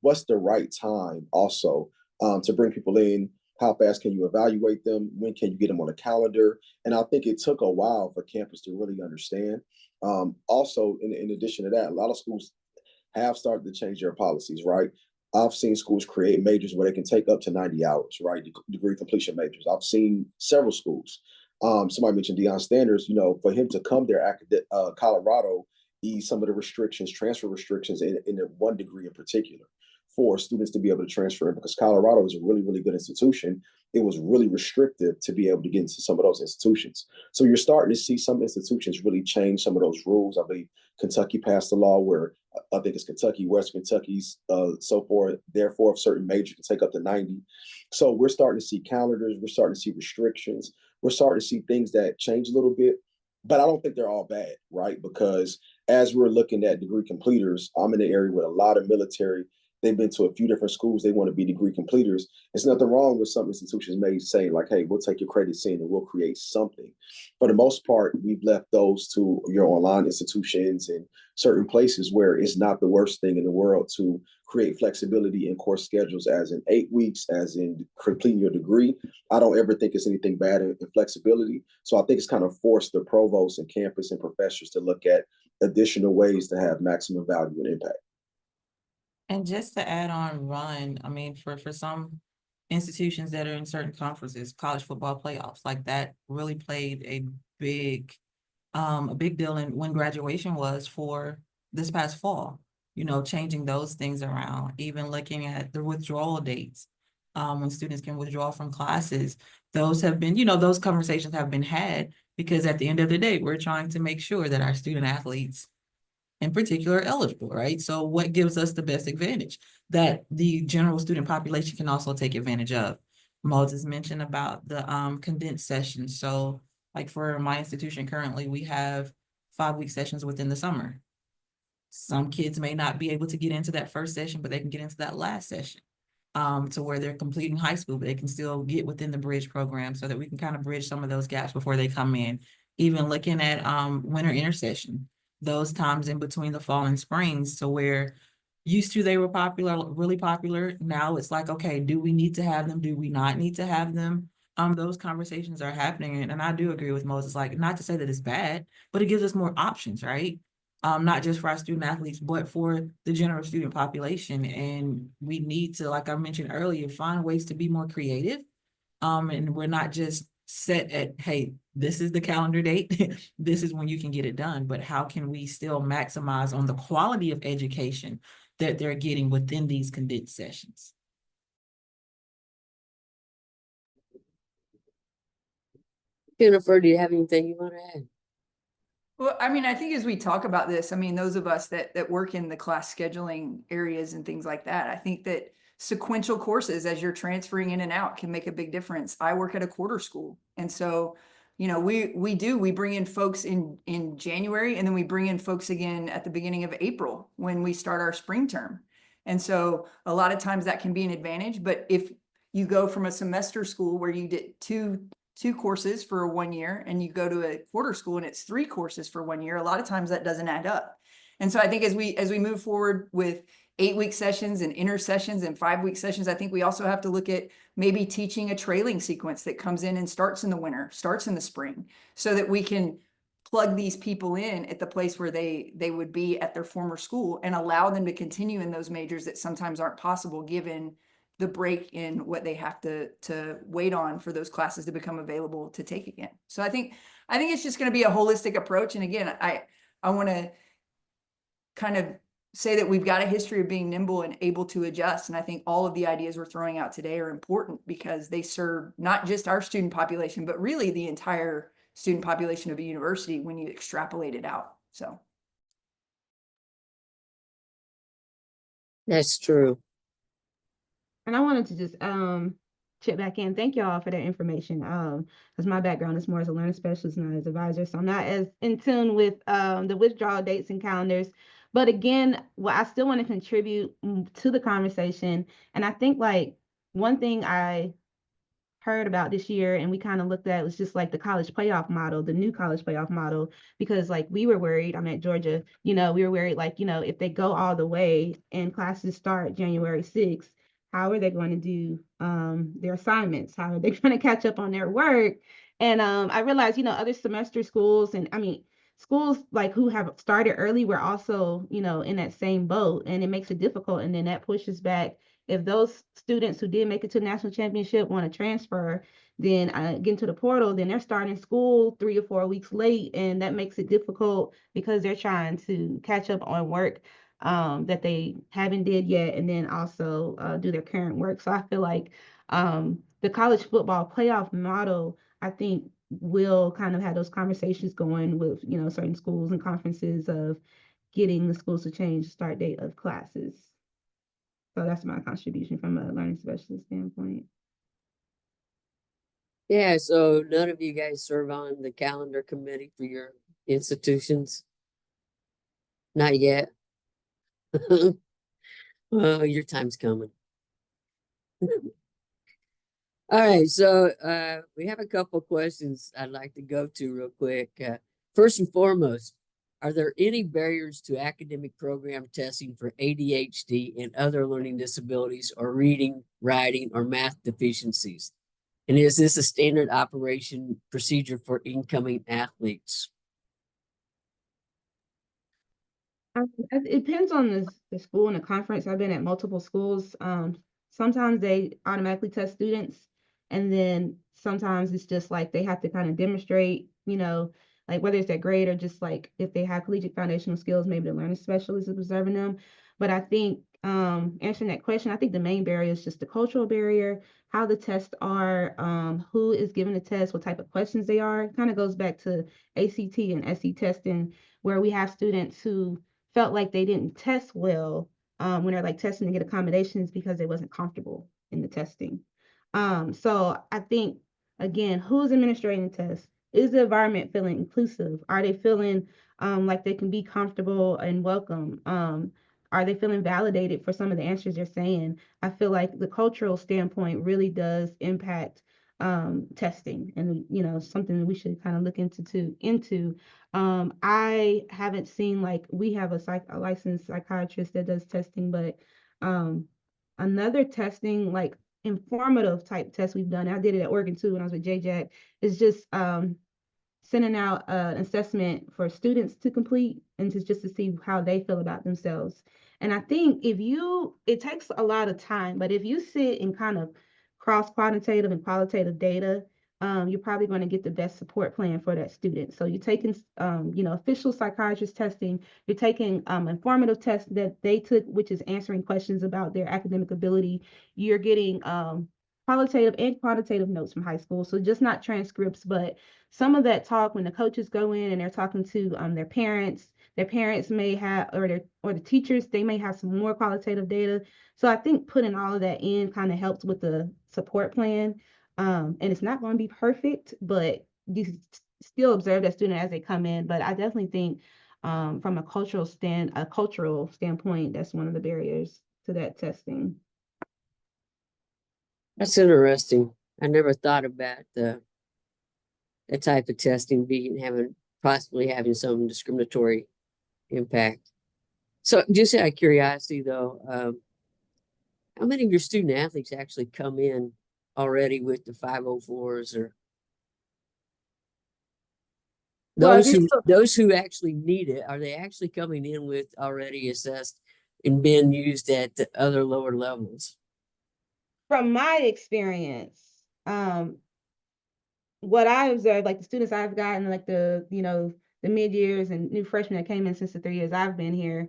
what's the right time also to bring people in. How fast can you evaluate them? When can you get them on a calendar? And I think it took a while for campus to really understand. Also, in addition to that, a lot of schools have started to change their policies, right? I've seen schools create majors where they can take up to 90 hours, right? Degree completion majors. I've seen several schools. Somebody mentioned Deion Sanders, for him to come there, Colorado ease some of the restrictions, transfer restrictions in 1 degree in particular for students to be able to transfer in, because Colorado is a really, really good institution. It was really restrictive to be able to get into some of those institutions. So you're starting to see some institutions really change some of those rules. I believe Kentucky passed a law where I think it's Kentucky, Western Kentucky's, so forth. Therefore, a certain major can take up to 90. So we're starting to see calendars. We're starting to see restrictions. We're starting to see things that change a little bit. But I don't think they're all bad, right? Because as we're looking at degree completers, I'm in the area with a lot of military. They've been to a few different schools. They want to be degree completers. There's nothing wrong with some institutions may say like, hey, we'll take your credits in and we'll create something. For the most part, we've left those to your online institutions and certain places where it's not the worst thing in the world to create flexibility in course schedules, as in 8 weeks, as in completing your degree. I don't ever think it's anything bad in flexibility. So I think it's kind of forced the provost and campus and professors to look at additional ways to have maximum value and impact. And just to add on, Ron, I mean, for some institutions that are in certain conferences, college football playoffs, like that really played a big deal in when graduation was for this past fall, changing those things around, even looking at the withdrawal dates. when students can withdraw from classes. Those have been, you know, those conversations have been had because at the end of the day, we're trying to make sure that our student athletes in particular are eligible, right? So what gives us the best advantage that the general student population can also take advantage of? Moses mentioned about the condensed sessions. So like for my institution currently, we have 5-week sessions within the summer. Some kids may not be able to get into that first session, but they can get into that last session to where they're completing high school, but they can still get within the bridge program so that we can kind of bridge some of those gaps before they come in. Even looking at winter intersession, those times in between the fall and springs, to where used to they were popular, really popular. Now it's like, okay, do we need to have them? Do we not need to have them? Those conversations are happening. And I do agree with Moses, like, not to say that it's bad, but it gives us more options, right? Not just for our student athletes, but for the general student population. And we need to, like I mentioned earlier, find ways to be more creative. And we're not just set at, hey, this is the calendar date, this is when you can get it done, but how can we still maximize on the quality of education that they're getting within these condensed sessions? Jennifer, do you have anything you want to add? Well, I mean, I think as we talk about this, I mean, those of us that work in the class scheduling areas and things like that, I think that sequential courses as you're transferring in and out can make a big difference. I work at a quarter school. And so, you know, we bring in folks in January, and then we bring in folks again at the beginning of April when we start our spring term. And so a lot of times that can be an advantage, but if you go from a semester school where you did two courses for 1 year and you go to a quarter school and it's 3 courses for 1 year, a lot of times that doesn't add up. And so I think as we move forward with 8-week sessions and inter sessions and 5-week sessions, I think we also have to look at maybe teaching a trailing sequence that comes in and starts in the winter, starts in the spring, so that we can plug these people in at the place where they would be at their former school and allow them to continue in those majors that sometimes aren't possible given the break in what they have to wait on for those classes to become available to take again. So I think it's just going to be a holistic approach. And again, I want to kind of say that we've got a history of being nimble and able to adjust. And I think all of the ideas we're throwing out today are important because they serve not just our student population, but really the entire student population of a university when you extrapolate it out. So. That's true. And I wanted to just chip back in. Thank y'all for that information. Because my background is more as a learning specialist, not as advisor. So I'm not as in tune with the withdrawal dates and calendars. But again, well, I still want to contribute to the conversation. And I think like one thing I heard about this year and we kind of looked at was just like the college playoff model, the new college playoff model, because like we were worried, I'm at Georgia, we were worried like, if they go all the way and classes start January 6th, how are they going to do their assignments? How are they going to catch up on their work? And I realized, other semester schools and schools like who have started early were also, in that same boat, and it makes it difficult. And then that pushes back if those students who did make it to the national championship want to transfer, then get into the portal, then they're starting school 3 or 4 weeks late, and that makes it difficult because they're trying to catch up on work that they haven't did yet, and then also do their current work. So I feel like the college football playoff model, I think, will kind of have those conversations going with certain schools and conferences of getting the schools to change the start date of classes. So that's my contribution from a learning specialist standpoint. Yeah, so none of you guys serve on the calendar committee for your institutions? Not yet. Well, your time's coming. All right, so we have a couple questions I'd like to go to real quick. First and foremost, are there any barriers to academic program testing for ADHD and other learning disabilities or reading, writing, or math deficiencies? And is this a standard operation procedure for incoming athletes? It depends on the school and the conference. I've been at multiple schools. Sometimes they automatically test students, and then sometimes it's just like they have to kind of demonstrate, like whether it's their grade or just like if they have collegiate foundational skills, maybe the learning specialist is observing them. But I think answering that question, I think the main barrier is just the cultural barrier, how the tests are, who is giving the test, what type of questions they are. It kind of goes back to ACT and SE testing, where we have students who felt like they didn't test well when they're like testing to get accommodations because they wasn't comfortable in the testing. So I think, again, who's administrating the test? Is the environment feeling inclusive? Are they feeling like they can be comfortable and welcome? Are they feeling validated for some of the answers they're saying? I feel like the cultural standpoint really does impact testing, and something we should kind of look into. I haven't seen, like, we have a licensed psychiatrist that does testing, but another testing, like informative type test we've done, I did it at Oregon too when I was with JJAC, is just sending out an assessment for students to complete and just to see how they feel about themselves. And I think it takes a lot of time, but if you sit and kind of cross quantitative and qualitative data, you're probably going to get the best support plan for that student. So you're taking, official psychiatrist testing, you're taking informative tests that they took, which is answering questions about their academic ability. You're getting qualitative and quantitative notes from high school. So just not transcripts, but some of that talk when the coaches go in and they're talking to their parents may have, or the teachers, they may have some more qualitative data. So I think putting all of that in kind of helps with the support plan. And it's not going to be perfect, but you still observe that student as they come in. But I definitely think from a cultural standpoint, that's one of the barriers to that testing. That's interesting. I never thought about the type of testing possibly having some discriminatory impact. So just out of curiosity though, how many of your student athletes actually come in already with the 504s, or Well, those who actually need it, are they actually coming in with already assessed and being used at the other lower levels? from my experience, what I observed, like the students I've gotten, like the mid years and new freshmen that came in since the 3 years I've been here,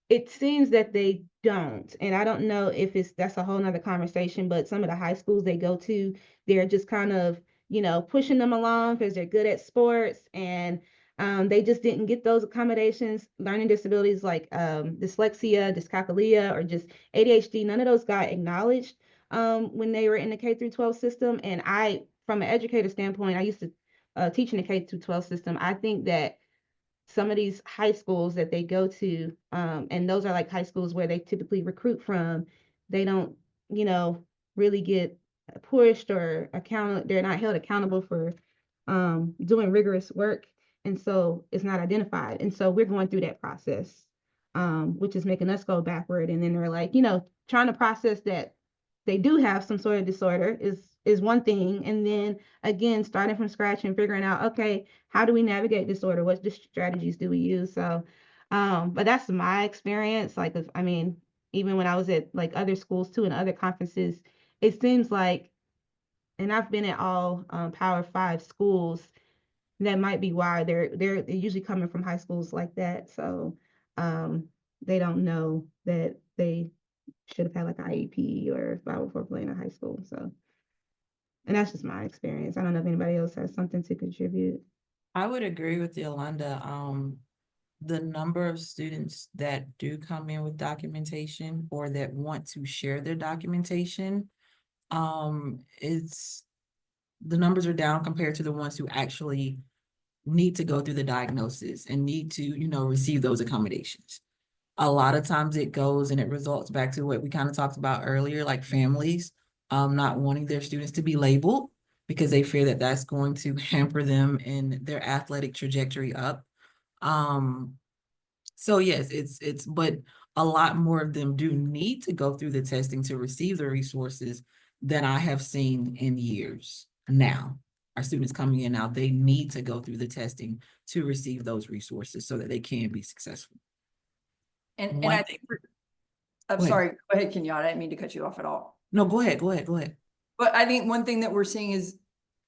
it seems that they don't. And I don't know if that's a whole nother conversation, but some of the high schools they go to, they're just kind of, pushing them along because they're good at sports, and they just didn't get those accommodations. Learning disabilities like dyslexia, dyscalculia, or just ADHD, none of those got acknowledged when they were in the K through 12 system. And from an educator standpoint, I used to teach in the K through 12 system. I think that some of these high schools that they go to, and those are like high schools where they typically recruit from, they don't, really get pushed or they're not held accountable for doing rigorous work. And so it's not identified. And so we're going through that process, which is making us go backward. And then they're like, trying to process that they do have some sort of disorder is one thing. And then again, starting from scratch and figuring out, okay, how do we navigate disorder? What strategies do we use? So, but that's my experience. Like, even when I was at like other schools too and other conferences, it seems like, and I've been at all Power 5 schools, that might be why they're usually coming from high schools like that. So they don't know that they should have had like an IEP or 504 plan in high school. So, and that's just my experience. I don't know if anybody else has something to contribute. I would agree with Yolanda. The number of students that do come in with documentation or that want to share their documentation, it's the numbers are down compared to the ones who actually need to go through the diagnosis and need to, receive those accommodations. A lot of times it goes and it results back to what we kind of talked about earlier, like families not wanting their students to be labeled because they fear that that's going to hamper them in their athletic trajectory up. So yes, but a lot more of them do need to go through the testing to receive the resources than I have seen in years now. Our students coming in now, they need to go through the testing to receive those resources so that they can be successful. And One I thing- think, I'm Go ahead. sorry, go ahead, Kenyatta. I didn't mean to cut you off at all. No, go ahead. But I think one thing that we're seeing is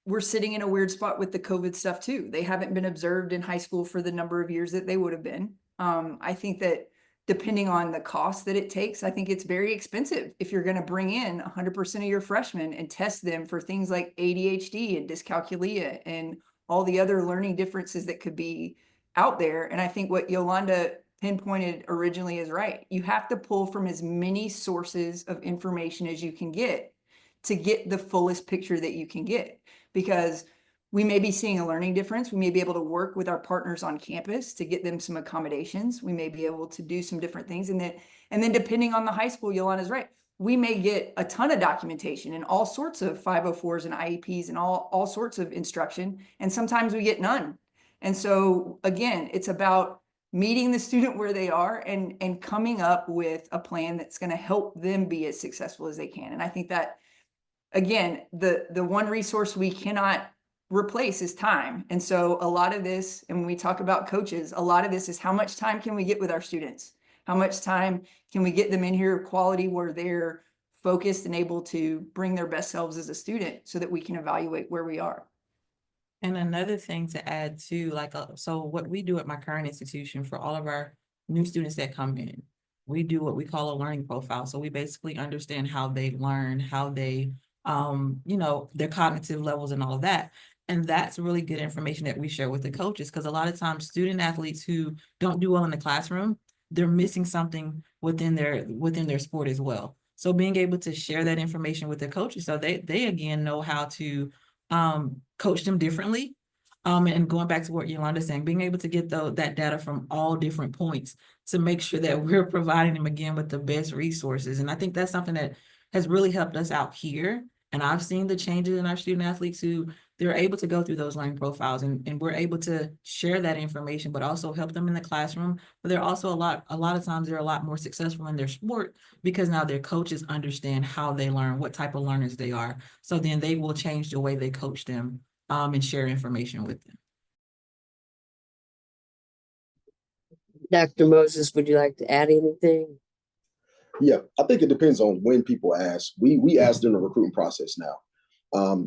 we're sitting in a weird spot with the COVID stuff too. They haven't been observed in high school for the number of years that they would have been. I think that depending on the cost that it takes, I think it's very expensive if you're going to bring in 100% of your freshmen and test them for things like ADHD and dyscalculia and all the other learning differences that could be out there. And I think what Yolanda pinpointed originally is right. You have to pull from as many sources of information as you can get to get the fullest picture that you can get, because we may be seeing a learning difference. We may be able to work with our partners on campus to get them some accommodations. We may be able to do some different things. And then depending on the high school, Yolanda's right, we may get a ton of documentation and all sorts of 504s and IEPs and all sorts of instruction. And sometimes we get none. And so again, it's about meeting the student where they are and coming up with a plan that's going to help them be as successful as they can. And I think that, again, the one resource we cannot replace is time. And so a lot of this, and when we talk about coaches, a lot of this is how much time can we get with our students? How much time can we get them in here quality where they're focused and able to bring their best selves as a student so that we can evaluate where we are. And another thing to add too, so what we do at my current institution for all of our new students that come in, we do what we call a learning profile. So we basically understand how they learn, how they, their cognitive levels and all of that. And that's really good information that we share with the coaches, because a lot of times student athletes who don't do well in the classroom, they're missing something within their sport as well. So being able to share that information with the coaches, so they again know how to coach them differently. And going back to what Yolanda's saying, being able to get that data from all different points to make sure that we're providing them again with the best resources. And I think that's something that has really helped us out here. And I've seen the changes in our student athletes who they're able to go through those learning profiles, and we're able to share that information, but also help them in the classroom. But they're also a lot of times they're a lot more successful in their sport because now their coaches understand how they learn, what type of learners they are. So then they will change the way they coach them and share information with them. Dr. Moses, would you like to add anything? Yeah, I think it depends on when people ask. We ask during the recruiting process now.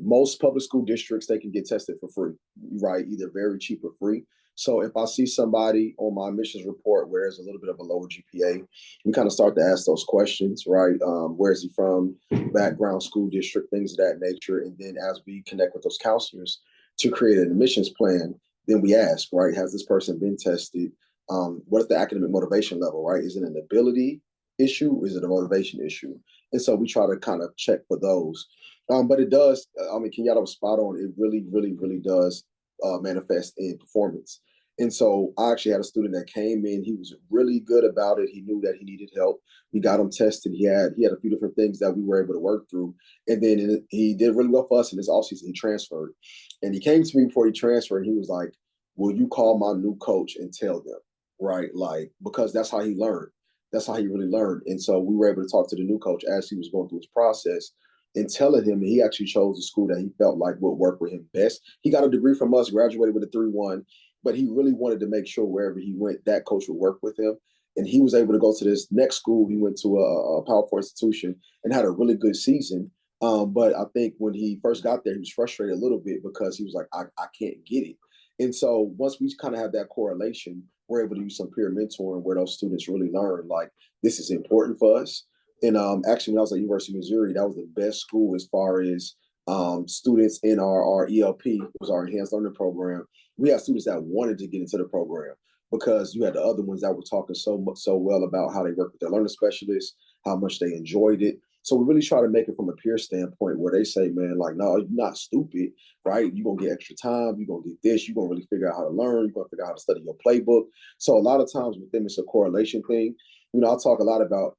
Most public school districts, they can get tested for free, right? Either very cheap or free. So if I see somebody on my admissions report where there's a little bit of a lower GPA, we kind of start to ask those questions, right? Where is he from? Background, school district, things of that nature. And then as we connect with those counselors to create an admissions plan, then we ask, right? Has this person been tested? What is the academic motivation level, right? Is it an ability issue? Or is it a motivation issue? And so we try to kind of check for those. But it does, Kenyatta was spot on. It really, really, really does manifest in performance. And so I actually had a student that came in. He was really good about it. He knew that he needed help. We got him tested. He had a few different things that we were able to work through. And then he did really well for us in this offseason. He transferred. And he came to me before he transferred. And he was like, will you call my new coach and tell them, right? Like, because that's how he learned. That's how he really learned. And so we were able to talk to the new coach as he was going through his process and telling him he actually chose a school that he felt like would work with him best. He got a degree from us, graduated with a 3.1, but he really wanted to make sure wherever he went, that coach would work with him. And he was able to go to this next school. He went to a Power 4 institution and had a really good season. But I think when he first got there, he was frustrated a little bit because he was like, I can't get it. And so once we kind of have that correlation, we're able to use some peer mentoring where those students really learn, like, this is important for us. And actually, when I was at University of Missouri, that was the best school as far as students in our ELP, it was our enhanced learning program. We had students that wanted to get into the program because you had the other ones that were talking so well about how they work with their learning specialists, how much they enjoyed it. So we really try to make it from a peer standpoint where they say, man, like, no, you're not stupid, right? You're going to get extra time. You're going to get this. You're going to really figure out how to learn. You're going to figure out how to study your playbook. So a lot of times with them, it's a correlation thing. You know, I talk a lot about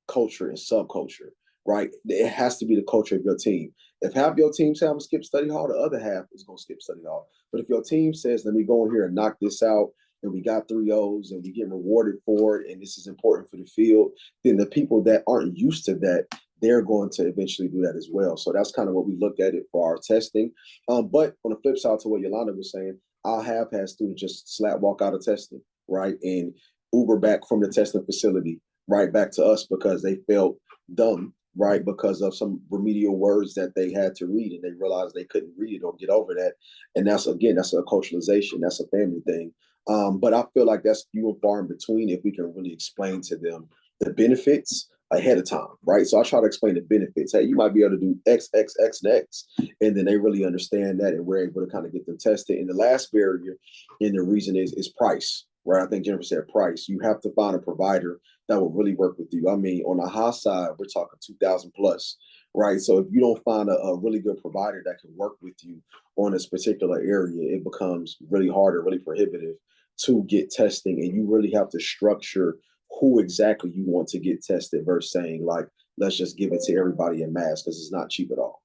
culture and subculture, right? It has to be the culture of your team. If half your team say I'm gonna skip study hall, the other half is gonna skip study hall. But if your team says, let me go in here and knock this out, and we got 3 O's and we get rewarded for it, and this is important for the field, then the people that aren't used to that, they're going to eventually do that as well. So that's kind of what we look at it for our testing. But on the flip side to what Yolanda was saying, I have had students just slap walk out of testing, right? And Uber back from the testing facility right back to us because they felt dumb right? Because of some remedial words that they had to read and they realized they couldn't read it or get over that. And that's, again, that's a culturalization, that's a family thing. But I feel like that's few and far in between if we can really explain to them the benefits ahead of time, right? So I try to explain the benefits. Hey, you might be able to do X, X, X, and X. And then they really understand that and we're able to kind of get them tested. And the last barrier and the reason is price, right? I think Jennifer said price. You have to find a provider that will really work with you. I mean, on the high side, we're talking 2,000 plus, right? So if you don't find a really good provider that can work with you on this particular area, it becomes really hard or really prohibitive to get testing. And you really have to structure who exactly you want to get tested versus saying, like, let's just give it to everybody in mass because it's not cheap at all.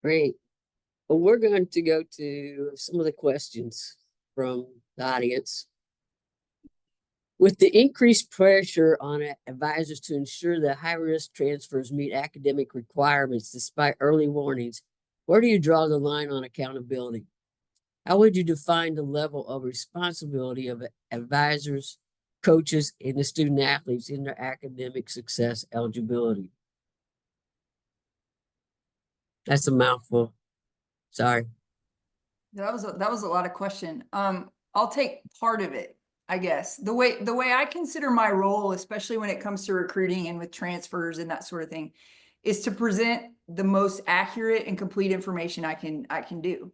Great. Well, we're going to go to some of the questions from the audience. With the increased pressure on advisors to ensure that high-risk transfers meet academic requirements despite early warnings, where do you draw the line on accountability? How would you define the level of responsibility of advisors, coaches, and the student athletes in their academic success eligibility? That's a mouthful. Sorry. That was a lot of question. I'll take part of it, I guess. The way I consider my role, especially when it comes to recruiting and with transfers and that sort of thing, is to present the most accurate and complete information I can do.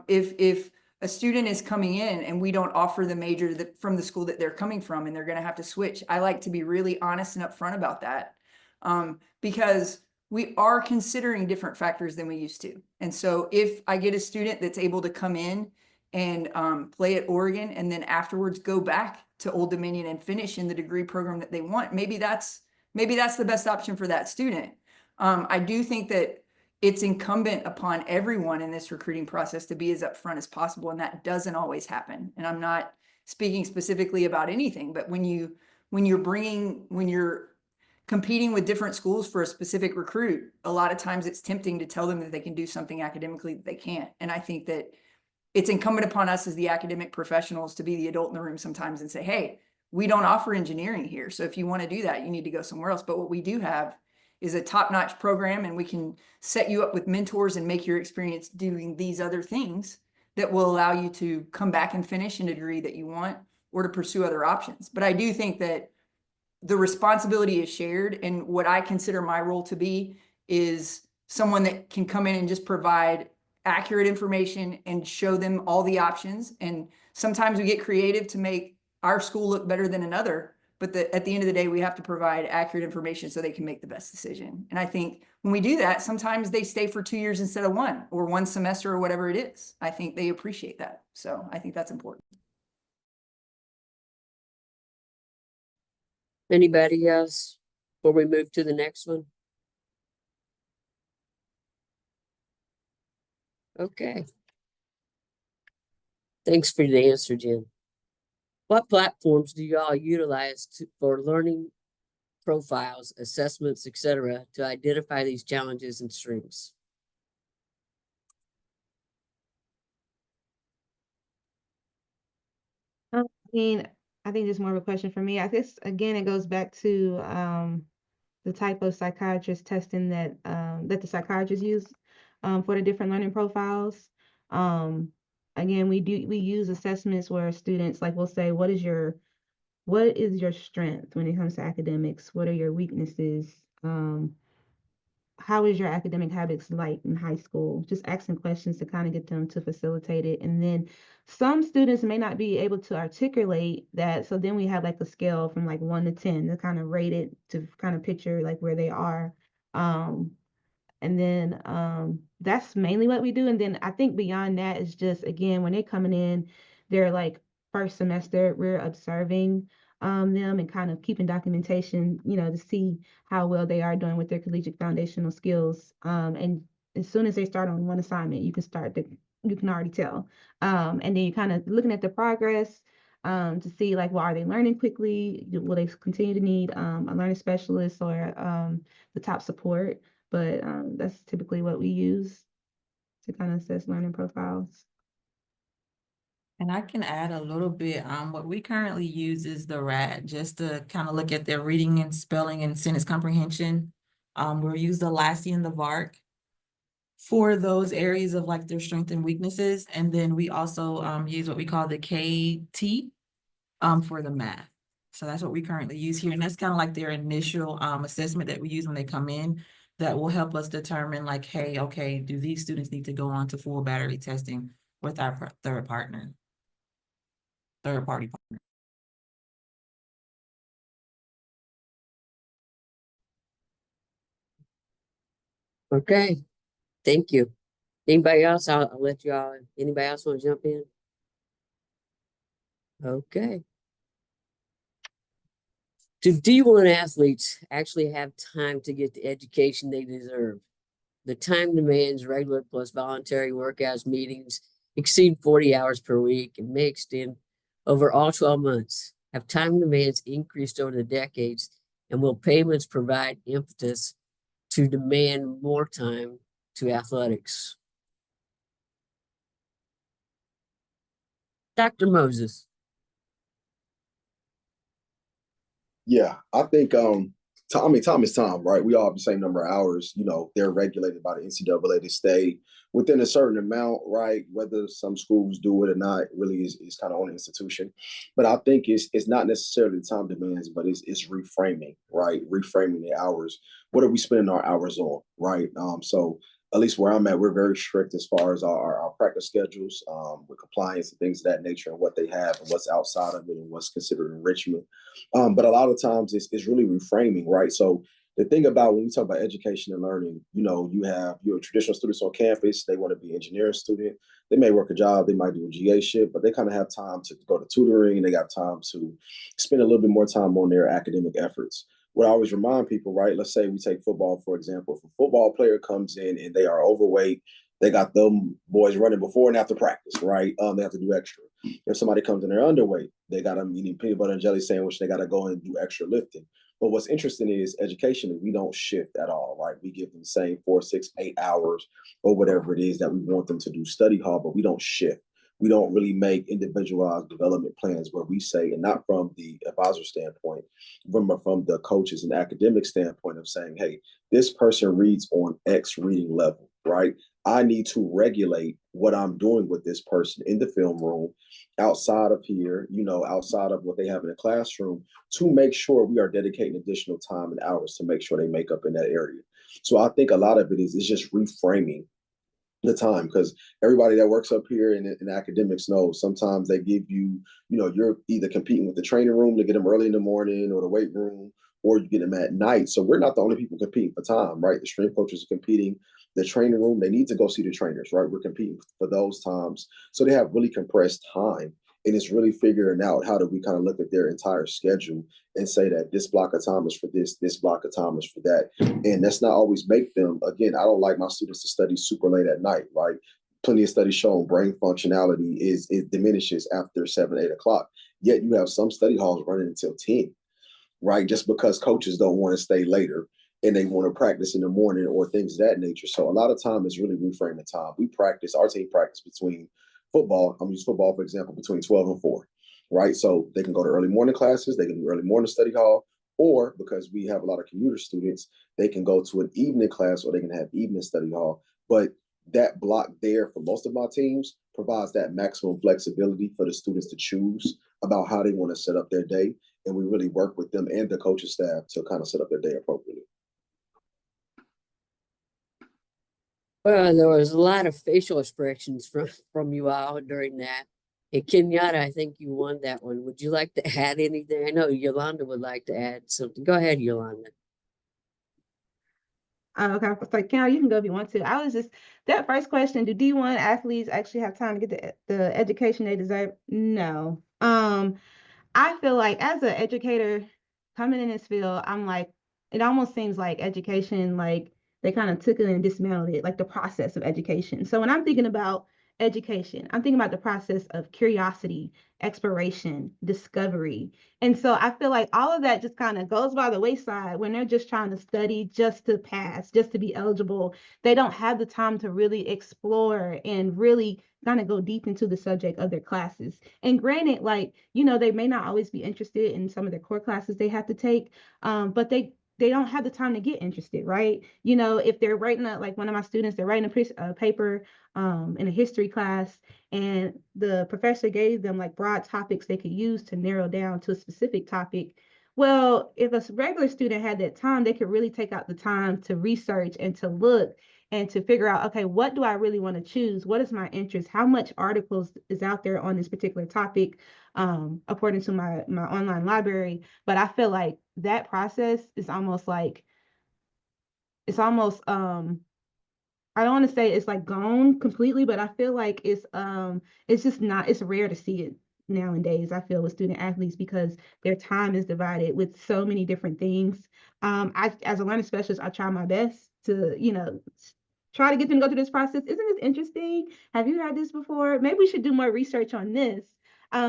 If a student is coming in and we don't offer the major from the school that they're coming from and they're going to have to switch, I like to be really honest and upfront about that, because we are considering different factors than we used to. And so if I get a student that's able to come in and play at Oregon and then afterwards go back to Old Dominion and finish in the degree program that they want, maybe that's the best option for that student. I do think that it's incumbent upon everyone in this recruiting process to be as upfront as possible, and that doesn't always happen. And I'm not speaking specifically about anything, but when you're competing with different schools for a specific recruit, a lot of times it's tempting to tell them that they can do something academically that they can't. And I think that it's incumbent upon us as the academic professionals to be the adult in the room sometimes and say, hey, we don't offer engineering here. So if you want to do that, you need to go somewhere else. But what we do have is a top-notch program, and we can set you up with mentors and make your experience doing these other things that will allow you to come back and finish in a degree that you want or to pursue other options. But I do think that the responsibility is shared, and what I consider my role to be is someone that can come in and just provide accurate information and show them all the options. And sometimes we get creative to make our school look better than another, but at the end of the day, we have to provide accurate information so they can make the best decision. And I think when we do that, sometimes they stay for 2 years instead of one, or one semester, or whatever it is. I think they appreciate that. So I think that's important. Anybody else before we move to the next one? Okay. Thanks for the answer, Jen. What platforms do you all utilize for learning profiles, assessments, etc., to identify these challenges and strengths? I mean, I think it's more of a question for me. I guess, again, it goes back to the type of psychiatrist testing that the psychiatrists use for the different learning profiles. Again, we use assessments where students, like, will say, what is your strength when it comes to academics? What are your weaknesses? How is your academic habits like in high school? Just asking questions to kind of get them to facilitate it. And then some students may not be able to articulate that. So then we have like a scale from like 1 to 10 to kind of rate it, to kind of picture like where they are. And then that's mainly what we do. And then I think beyond that is just, again, when they're coming in, they're like first semester, we're observing them and kind of keeping documentation, to see how well they are doing with their collegiate foundational skills. And as soon as they start on one assignment, you can already tell. And then you're kind of looking at the progress to see, like, well, are they learning quickly? Will they continue to need a learning specialist or the top support? But that's typically what we use to kind of assess learning profiles. And I can add a little bit, what we currently use is the RAT, just to kind of look at their reading and spelling and sentence comprehension. We'll use the LASI and the VARC for those areas of like their strengths and weaknesses. And then we also use what we call the KT for the math. So that's what we currently use here. And that's kind of like their initial assessment that we use when they come in that will help us determine like, hey, okay, do these students need to go on to full battery testing with our third party partner. Okay, thank you. Anybody else? I'll let y'all, anybody else want to jump in? Okay. Do D1 athletes actually have time to get the education they deserve? The time demands, regular plus voluntary workouts, meetings exceed 40 hours per week and may extend over all 12 months. Have time demands increased over the decades, and will payments provide impetus to demand more time to athletics? Dr. Moses. Yeah, I think time is time, right? We all have the same number of hours. You know, they're regulated by the NCAA to stay within a certain amount, right? Whether some schools do it or not really is kind of on the institution. But I think it's not necessarily the time demands, but it's reframing, right? Reframing the hours. What are we spending our hours on, right? So at least where I'm at, we're very strict as far as our practice schedules, with compliance and things of that nature, and what they have and what's outside of it and what's considered enrichment. But a lot of times it's really reframing, right? So the thing about when we talk about education and learning, you know, you have your traditional students on campus, they want to be an engineering student. They may work a job, they might do a GA shit, but they kind of have time to go to tutoring and they got time to spend a little bit more time on their academic efforts. What I always remind people, right? Let's say we take football, for example. If a football player comes in and they are overweight, they got them boys running before and after practice, right? They have to do extra. If somebody comes in they're underweight, they got them eating peanut butter and jelly sandwich, they got to go and do extra lifting. But what's interesting is education, we don't shift at all, right? We give them the same 4, 6, 8 hours or whatever it is that we want them to do study hall, but we don't shift. We don't really make individualized development plans where we say, and not from the advisor standpoint, from the coaches and academic standpoint of saying, hey, this person reads on X reading level, right? I need to regulate what I'm doing with this person in the film room, outside of here, you know, outside of what they have in the classroom, to make sure we are dedicating additional time and hours to make sure they make up in that area. So I think a lot of it is just reframing the time, because everybody that works up here in academics knows sometimes they give you, you know, you're either competing with the training room to get them early in the morning or the weight room, or you get them at night. So we're not the only people competing for time, right? The strength coaches are competing, the training room, they need to go see the trainers, right? We're competing for those times. So they have really compressed time. And it's really figuring out how do we kind of look at their entire schedule and say that this block of time is for this block of time is for that. And that's not always make them, again, I don't like my students to study super late at night, right? Plenty of studies showing brain functionality it diminishes after 7, 8 o'clock. Yet you have some study halls running until 10, right? Just because coaches don't want to stay later and they want to practice in the morning or things of that nature. So a lot of time is really reframing time. Our team practice between football, I'm using football, for example, between 12 and 4, right? So they can go to early morning classes, they can do early morning study hall, or because we have a lot of commuter students, they can go to an evening class or they can have evening study hall. But that block there for most of my teams provides that maximum flexibility for the students to choose about how they want to set up their day. And we really work with them and the coaching staff to kind of set up their day appropriately. Well, there was a lot of facial expressions from you all during that. And Kenyatta, I think you won that one. Would you like to add anything? I know Yolanda would like to add something. Go ahead, Yolanda. Okay, so Cal, you can go if you want to. I was just, that first question, do D1 athletes actually have time to get the education they deserve? No. I feel like as an educator coming in this field, I'm like, it almost seems like education, like they kind of took it and dismantled it, like the process of education. So when I'm thinking about education, I'm thinking about the process of curiosity, exploration, discovery. And so I feel like all of that just kind of goes by the wayside when they're just trying to study just to pass, just to be eligible. They don't have the time to really explore and really gonna go deep into the subject of their classes. And granted, like, they may not always be interested in some of their core classes they have to take, but they don't have the time to get interested, right? If they're writing like one of my students, they're writing a paper in a history class, and the professor gave them like broad topics they could use to narrow down to a specific topic. Well, if a regular student had that time, they could really take out the time to research and to look and to figure out, okay, what do I really want to choose? What is my interest? How much articles is out there on this particular topic, according to my online library? But I feel like that process is almost like, it's almost, I don't want to say it's like gone completely, but I feel like it's just not, it's rare to see it nowadays, I feel, with student athletes, because their time is divided with so many different things. As a learning specialist, I try my best to, try to get them to go through this process. Isn't this interesting? Have you had this before? Maybe we should do more research on this.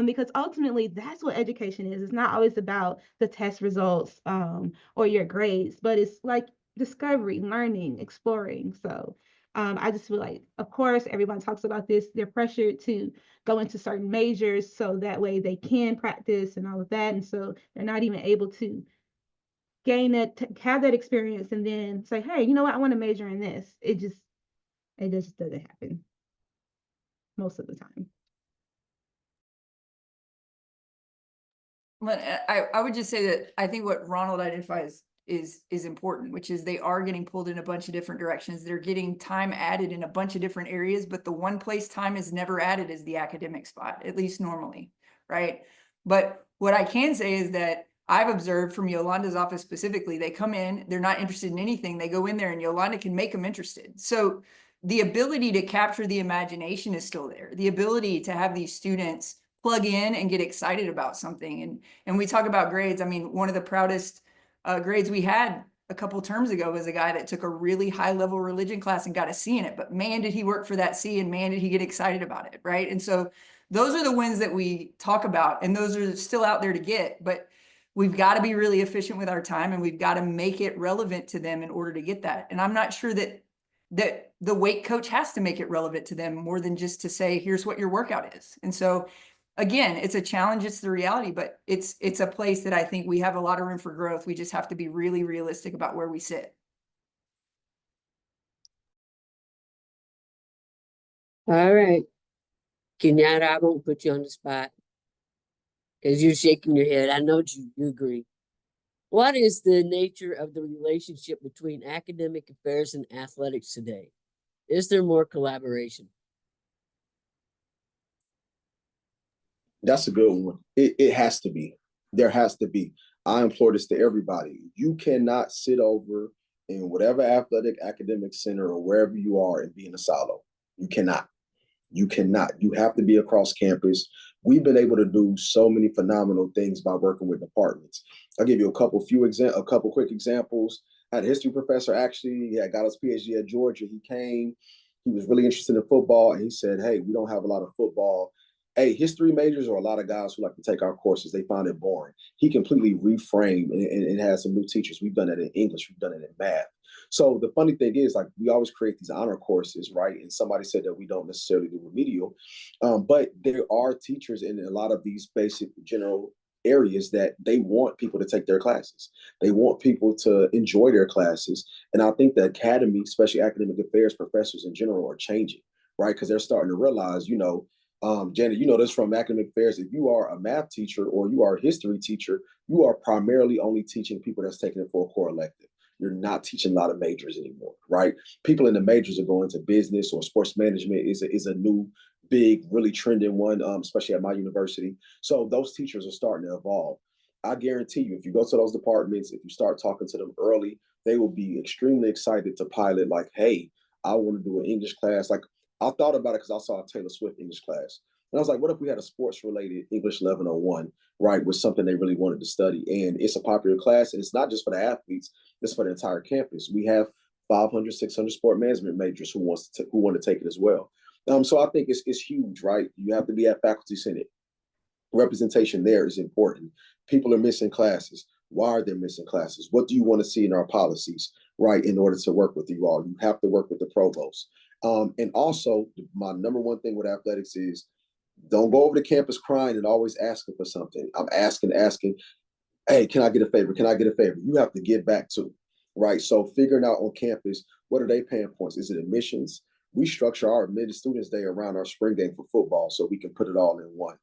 Because ultimately that's what education is. It's not always about the test results, or your grades, but it's like discovery, learning, exploring. So I just feel like, of course, everyone talks about this. They're pressured to go into certain majors so that way they can practice and all of that. And so they're not even able to gain that, have that experience, and then say, hey, you know what, I want to major in this. It just doesn't happen most of the time. But I would just say that I think what Ronald identifies is important, which is they are getting pulled in a bunch of different directions. They're getting time added in a bunch of different areas, but the one place time is never added is the academic spot, at least normally, right? But what I can say is that I've observed from Yolanda's office specifically, they come in, they're not interested in anything, they go in there and Yolanda can make them interested. So the ability to capture the imagination is still there. The ability to have these students plug in and get excited about something. And we talk about grades. I mean, one of the proudest grades we had a couple terms ago was a guy that took a really high level religion class and got a C in it, but man, did he work for that C, and man, did he get excited about it, right? And so those are the wins that we talk about, and those are still out there to get, but we've got to be really efficient with our time, and we've got to make it relevant to them in order to get that. And I'm not sure that the weight coach has to make it relevant to them more than just to say, here's what your workout is. And so again, it's a challenge, it's the reality, but it's a place that I think we have a lot of room for growth. We just have to be really realistic about where we sit. All right. Kenyatta, I won't put you on the spot because you're shaking your head. I know you agree. What is the nature of the relationship between academic affairs and athletics today? Is there more collaboration? That's a good one. It has to be. There has to be. I implore this to everybody. You cannot sit over in whatever athletic academic center or wherever you are and be in a silo. You cannot. You cannot. You have to be across campus. We've been able to do so many phenomenal things by working with departments. I'll give you a couple quick examples. I had a history professor, actually, he had got his PhD at Georgia. He came, he was really interested in football, and he said, hey, we don't have a lot of football. Hey, history majors are a lot of guys who like to take our courses. They find it boring. He completely reframed and had some new teachers. We've done it in English. We've done it in math. So the funny thing is, like, we always create these honor courses, right? And somebody said that we don't necessarily do remedial, but there are teachers in a lot of these basic general areas that they want people to take their classes. They want people to enjoy their classes. And I think the academy, especially academic affairs professors in general, are changing, right? Because they're starting to realize, Janet, you know this from academic affairs. If you are a math teacher or you are a history teacher, you are primarily only teaching people that's taking it for a core elective. You're not teaching a lot of majors anymore, right? People in the majors are going to business, or sports management is a new, big, really trending one, especially at my university. So those teachers are starting to evolve. I guarantee you, if you go to those departments, if you start talking to them early, they will be extremely excited to pilot, like, hey, I want to do an English class. Like, I thought about it because I saw a Taylor Swift English class. And I was like, what if we had a sports-related English 1101, right, with something they really wanted to study? And it's a popular class, and it's not just for the athletes, it's for the entire campus. We have 500, 600 sport management majors who want to take it as well. So I think it's huge, right? You have to be at faculty senate. Representation there is important. People are missing classes. Why are they missing classes? What do you want to see in our policies, right, in order to work with you all? You have to work with the provost. And also, my number one thing with athletics is don't go over to campus crying and always asking for something. I'm asking, hey, can I get a favor? Can I get a favor? You have to give back to, right? So figuring out on campus, what are they paying points? Is it admissions? We structure our admitted students day around our spring game for football so we can put it all in one.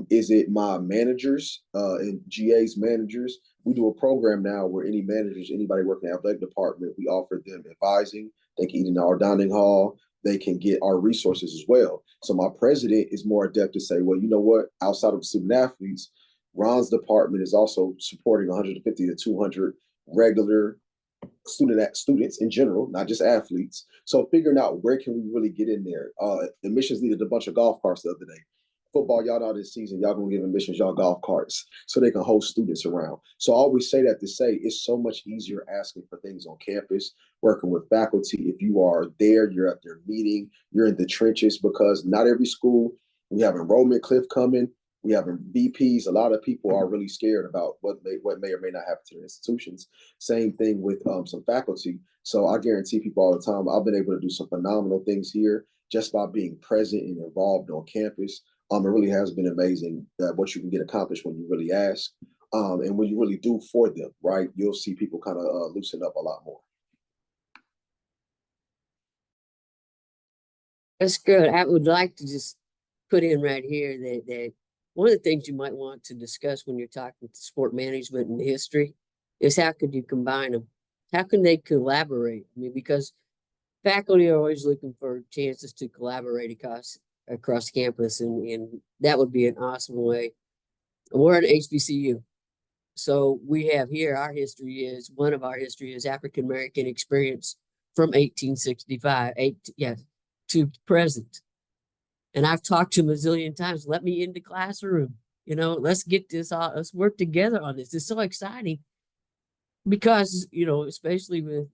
Is it my managers and GA's managers? We do a program now where any managers, anybody working in the athletic department, we offer them advising. They can eat in our dining hall. They can get our resources as well. So my president is more adept to say, well, you know what? Outside of student athletes, Ron's department is also supporting 150 to 200 regular students in general, not just athletes. So figuring out where can we really get in there. Admissions needed a bunch of golf carts the other day. Football, y'all know this season, y'all gonna give admissions y'all golf carts so they can host students around. So I always say that to say it's so much easier asking for things on campus, working with faculty. If you are there, you're at their meeting, you're in the trenches, because not every school, we have enrollment cliff coming. We have VPs. A lot of people are really scared about what may or may not happen to their institutions. Same thing with some faculty. So I guarantee people all the time, I've been able to do some phenomenal things here just by being present and involved on campus. It really has been amazing what you can get accomplished when you really ask, and when you really do for them, right? You'll see people kind of loosen up a lot more. That's good. I would like to just put in right here that one of the things you might want to discuss when you're talking sport management and history is how could you combine them? How can they collaborate? I mean, because faculty are always looking for chances to collaborate across campus, and that would be an awesome way. We're an HBCU. So we have here, one of our history is African American experience from 1865, to present. And I've talked to them a zillion times, let me in the classroom, let's get this all, let's work together on this. It's so exciting because, especially with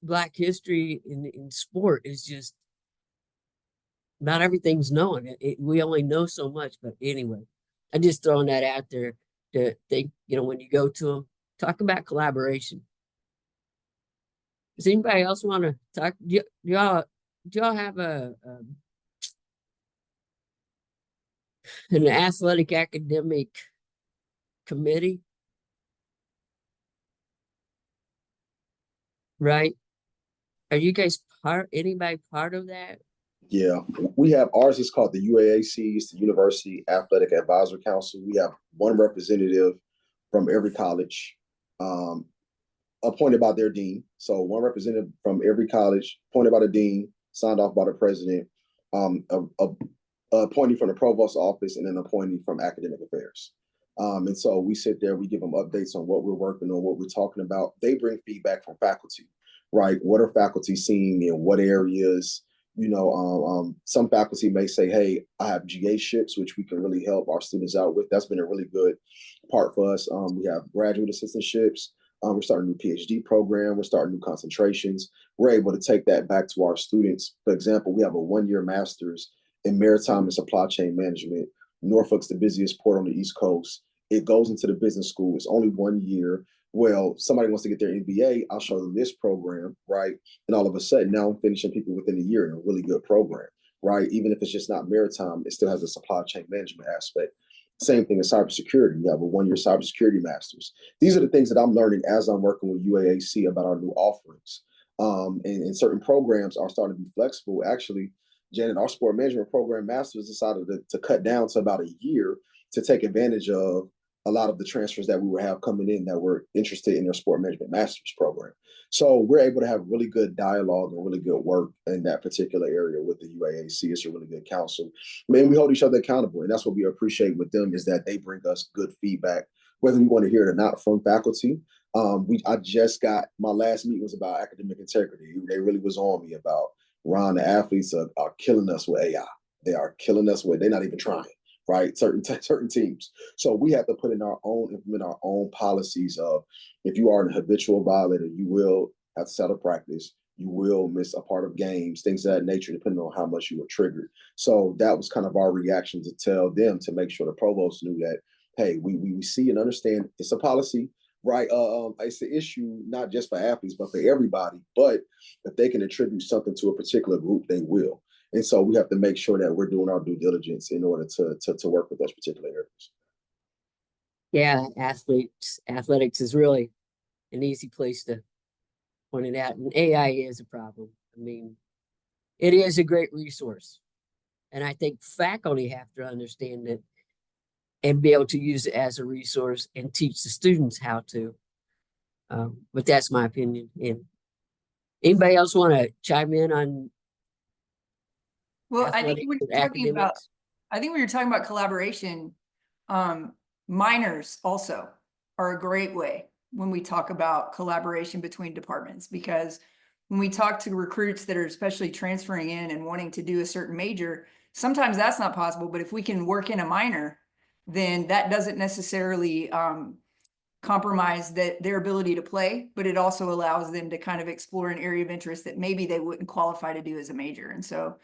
Black history in sport, is just not everything's known. We only know so much, but anyway, I'm just throwing that out there to think, when you go to them, talk about collaboration. Does anybody else want to talk? Do y'all have an athletic academic committee? Right? Are you guys anybody part of that? Yeah, we have ours is called the UAAC, it's the University Athletic Advisory Council. We have one representative from every college, appointed by their dean. So one representative from every college, appointed by the dean, signed off by the president, appointee from the provost office, and an appointee from academic affairs. And so we sit there, we give them updates on what we're working on, what we're talking about. They bring feedback from faculty, right? What are faculty seeing in what areas? Some faculty may say, hey, I have GA ships, which we can really help our students out with. That's been a really good part for us. We have graduate assistantships. We're starting a new PhD program. We're starting new concentrations. We're able to take that back to our students. For example, we have a one-year master's in maritime and supply chain management. Norfolk's the busiest port on the East Coast. It goes into the business school. It's only 1 year. Well, somebody wants to get their MBA, I'll show them this program, right? And all of a sudden, now I'm finishing people within a year in a really good program, right? Even if it's just not maritime, it still has a supply chain management aspect. Same thing in cybersecurity. You have a 1 year cybersecurity master's. These are the things that I'm learning as I'm working with UAAC about our new offerings. And certain programs are starting to be flexible. Actually, Janet, our sport management program masters decided to cut down to about a year to take advantage of a lot of the transfers that we would have coming in that were interested in their sport management master's program. So we're able to have really good dialogue and really good work in that particular area with the UAAC. It's a really good council. I mean, we hold each other accountable, and that's what we appreciate with them is that they bring us good feedback, whether we want to hear it or not from faculty. I just got, my last meeting was about academic integrity. They really was on me about, Ron, the athletes are killing us with AI. They are killing us with, they're not even trying. Right, certain teams. So we have to implement our own policies of, if you are an habitual violator, you will have to set a practice, you will miss a part of games, things of that nature, depending on how much you were triggered. So that was kind of our reaction to tell them to make sure the provost knew that, hey, we see and understand it's a policy, right? It's an issue not just for athletes, but for everybody. But if they can attribute something to a particular group, they will. And so we have to make sure that we're doing our due diligence in order to work with those particular areas. Yeah, athletics is really an easy place to point it out. And AI is a problem. I mean, it is a great resource. And I think faculty have to understand it and be able to use it as a resource and teach the students how to. But that's my opinion. And anybody else want to chime in on Well, I think athletics when and you're talking about, academics? I think when you're talking about collaboration, minors also are a great way when we talk about collaboration between departments, because when we talk to recruits that are especially transferring in and wanting to do a certain major, sometimes that's not possible, but if we can work in a minor, then that doesn't necessarily compromise their ability to play, but it also allows them to kind of explore an area of interest that maybe they wouldn't qualify to do as a major. And so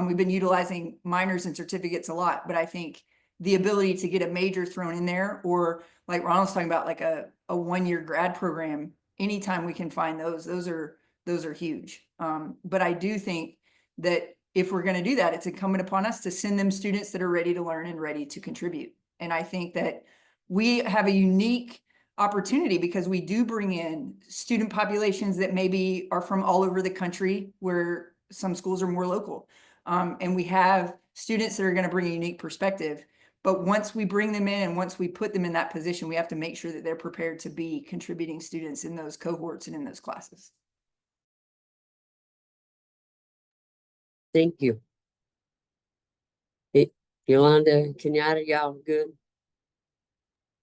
we've been utilizing minors and certificates a lot, but I think the ability to get a major thrown in there, or like Ron was talking about, like a 1-year grad program, anytime we can find those are huge. But I do think that if we're going to do that, it's incumbent upon us to send them students that are ready to learn and ready to contribute. And I think that we have a unique opportunity because we do bring in student populations that maybe are from all over the country, where some schools are more local. And we have students that are going to bring a unique perspective. But once we bring them in and once we put them in that position, we have to make sure that they're prepared to be contributing students in those cohorts and in those classes. Thank you. Yolanda, Kenyatta, y'all good?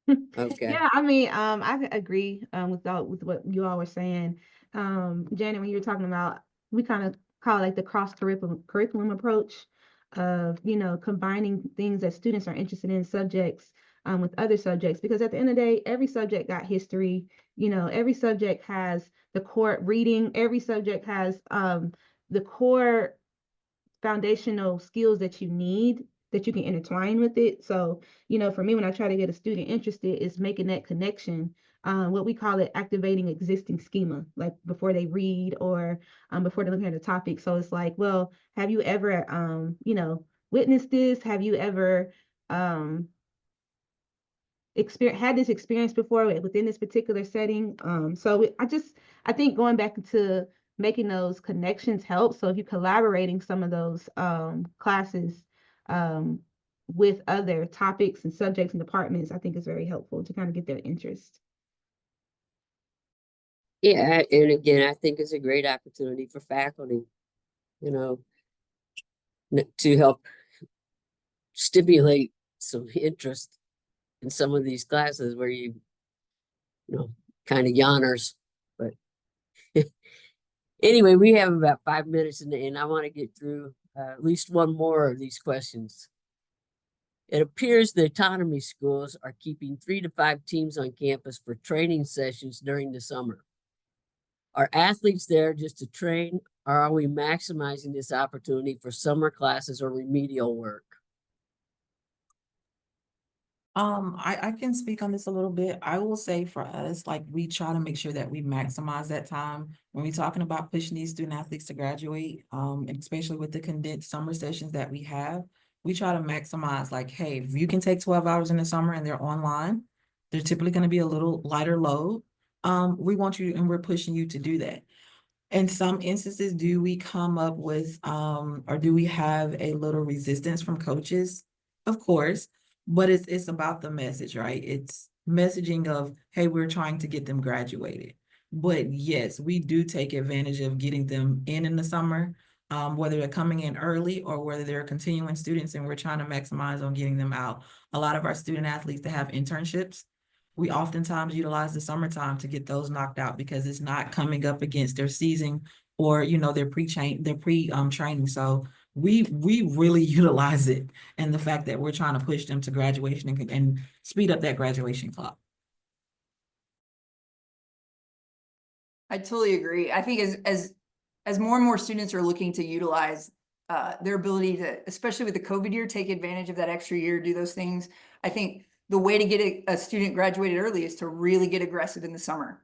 Okay. Yeah, I mean, I agree with what you all were saying. Janet, when you were talking about, we kind of call it like the cross curriculum approach of, combining things that students are interested in, subjects with other subjects, because at the end of the day, every subject got history, every subject has the core reading, every subject has the core foundational skills that you need that you can intertwine with it. So, for me, when I try to get a student interested, is making that connection. What we call it activating existing schema, like before they read or before they're looking at a topic. So it's like, well, have you ever, witnessed this? Have you ever had this experience before within this particular setting? I think going back to making those connections helps. So if you're collaborating some of those classes with other topics and subjects and departments, I think it's very helpful to kind of get their interest. Yeah, and again, I think it's a great opportunity for faculty, to help stimulate some interest in some of these classes where you kind of yawners. But anyway, we have about 5 minutes and I want to get through at least one more of these questions. It appears the autonomy schools are keeping 3 to 5 teams on campus for training sessions during the summer. Are athletes there just to train, or are we maximizing this opportunity for summer classes or remedial work? I can speak on this a little bit. I will say for us, like, we try to make sure that we maximize that time when we're talking about pushing these student athletes to graduate, and especially with the condensed summer sessions that we have. We try to maximize, like, hey, if you can take 12 hours in the summer and they're online, they're typically going to be a little lighter load. We want you, and we're pushing you to do that. In some instances, do we come up with, or do we have a little resistance from coaches? Of course, but it's about the message, right? It's messaging of, hey, we're trying to get them graduated. But yes, we do take advantage of getting them in the summer, whether they're coming in early or whether they're continuing students, and we're trying to maximize on getting them out. A lot of our student athletes that have internships, we oftentimes utilize the summertime to get those knocked out because it's not coming up against their season or, their training. So we really utilize it, and the fact that we're trying to push them to graduation and speed up that graduation clock. I totally agree. I think as more and more students are looking to utilize their ability to, especially with the COVID year, take advantage of that extra year, do those things. I think the way to get a student graduated early is to really get aggressive in the summer.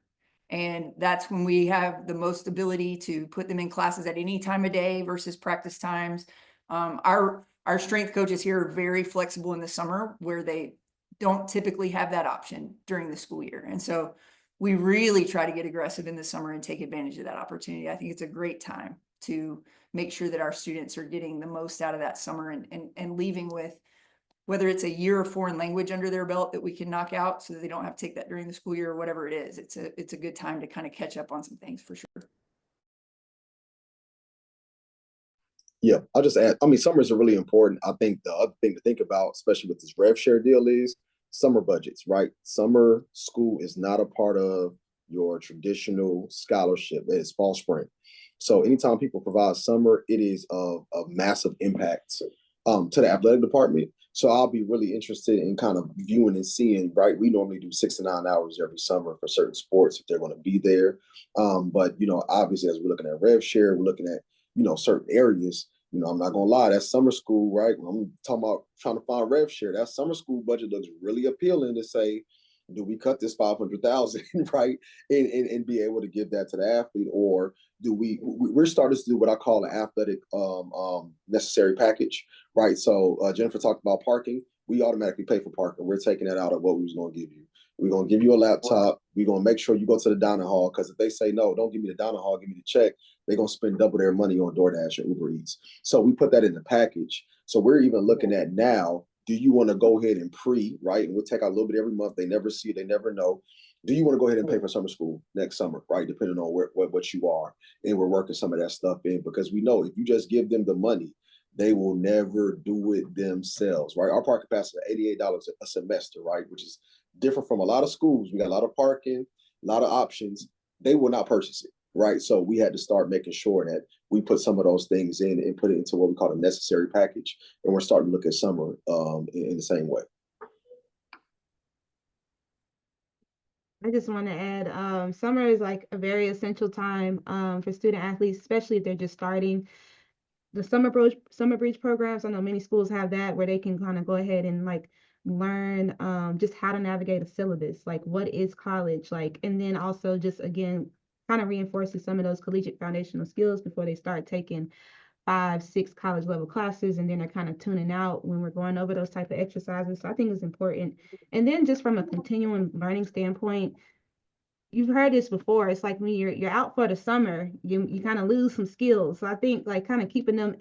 And that's when we have the most ability to put them in classes at any time of day versus practice times. Our strength coaches here are very flexible in the summer, where they don't typically have that option during the school year. And so we really try to get aggressive in the summer and take advantage of that opportunity. I think it's a great time to make sure that our students are getting the most out of that summer and leaving with, whether it's a year of foreign language under their belt that we can knock out so that they don't have to take that during the school year or whatever it is. It's a good time to kind of catch up on some things for sure. Yeah, I'll just add, I mean, summers are really important. I think the other thing to think about, especially with this rev share deal, is summer budgets, right? Summer school is not a part of your traditional scholarship. It's fall spring. So anytime people provide summer, it is of massive impact to the athletic department. So I'll be really interested in kind of viewing and seeing, right? We normally do 6 to 9 hours every summer for certain sports if they're going to be there. But, you know, obviously, as we're looking at rev share, we're looking at, you know, certain areas. You know, I'm not gonna lie, that's summer school, right? I'm talking about trying to find rev share. That summer school budget looks really appealing to say, do we cut this 500,000, right? And be able to give that to the athlete, or do we're starting to do what I call an athletic necessary package, right? So Jennifer talked about parking. We automatically pay for parking. We're taking that out of what we was gonna give you. We're gonna give you a laptop. We're gonna make sure you go to the dining hall, because if they say no, don't give me the dining hall, give me the check, they're gonna spend double their money on DoorDash or Uber Eats. So we put that in the package. So we're even looking at now, do you want to go ahead and right? And we'll take out a little bit every month. They never see, they never know. Do you want to go ahead and pay for summer school next summer, right? Depending on what you are. And we're working some of that stuff in, because we know if you just give them the money, they will never do it themselves, right? Our parking pass is $88 a semester, right? Which is different from a lot of schools. We got a lot of parking, a lot of options. They will not purchase it, right? So we had to start making sure that we put some of those things in and put it into what we call a necessary package. And we're starting to look at summer in the same way. I just want to add, summer is like a very essential time for student athletes, especially if they're just starting. The summer bridge programs, I know many schools have that, where they can kind of go ahead and like learn just how to navigate a syllabus, like what is college like, and then also just again kind of reinforces some of those collegiate foundational skills before they start taking 5, 6 college level classes, and then they're kind of tuning out when we're going over those type of exercises. So I think it's important. And then just from a continuing learning standpoint, you've heard this before. It's like when you're out for the summer, you kind of lose some skills. So I think like kind of keeping them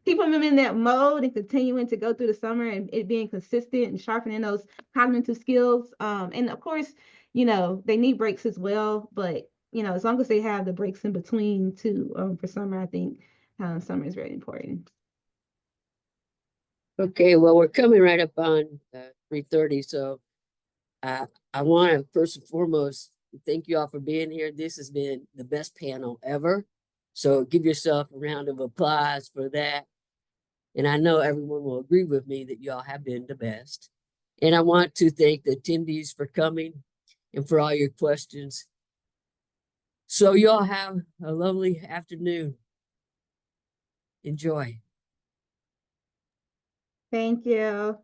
keeping them in that mode and continuing to go through the summer and it being consistent and sharpening those cognitive skills. And of course, you know, they need breaks as well, but you know, as long as they have the breaks in between too, for summer, I think summer is very important. Okay, well, we're coming right up on 3:30, so I want to first and foremost thank you all for being here. This has been the best panel ever. So give yourself a round of applause for that. And I know everyone will agree with me that y'all have been the best. And I want to thank the attendees for coming and for all your questions. So y'all have a lovely afternoon. Enjoy. Thank you.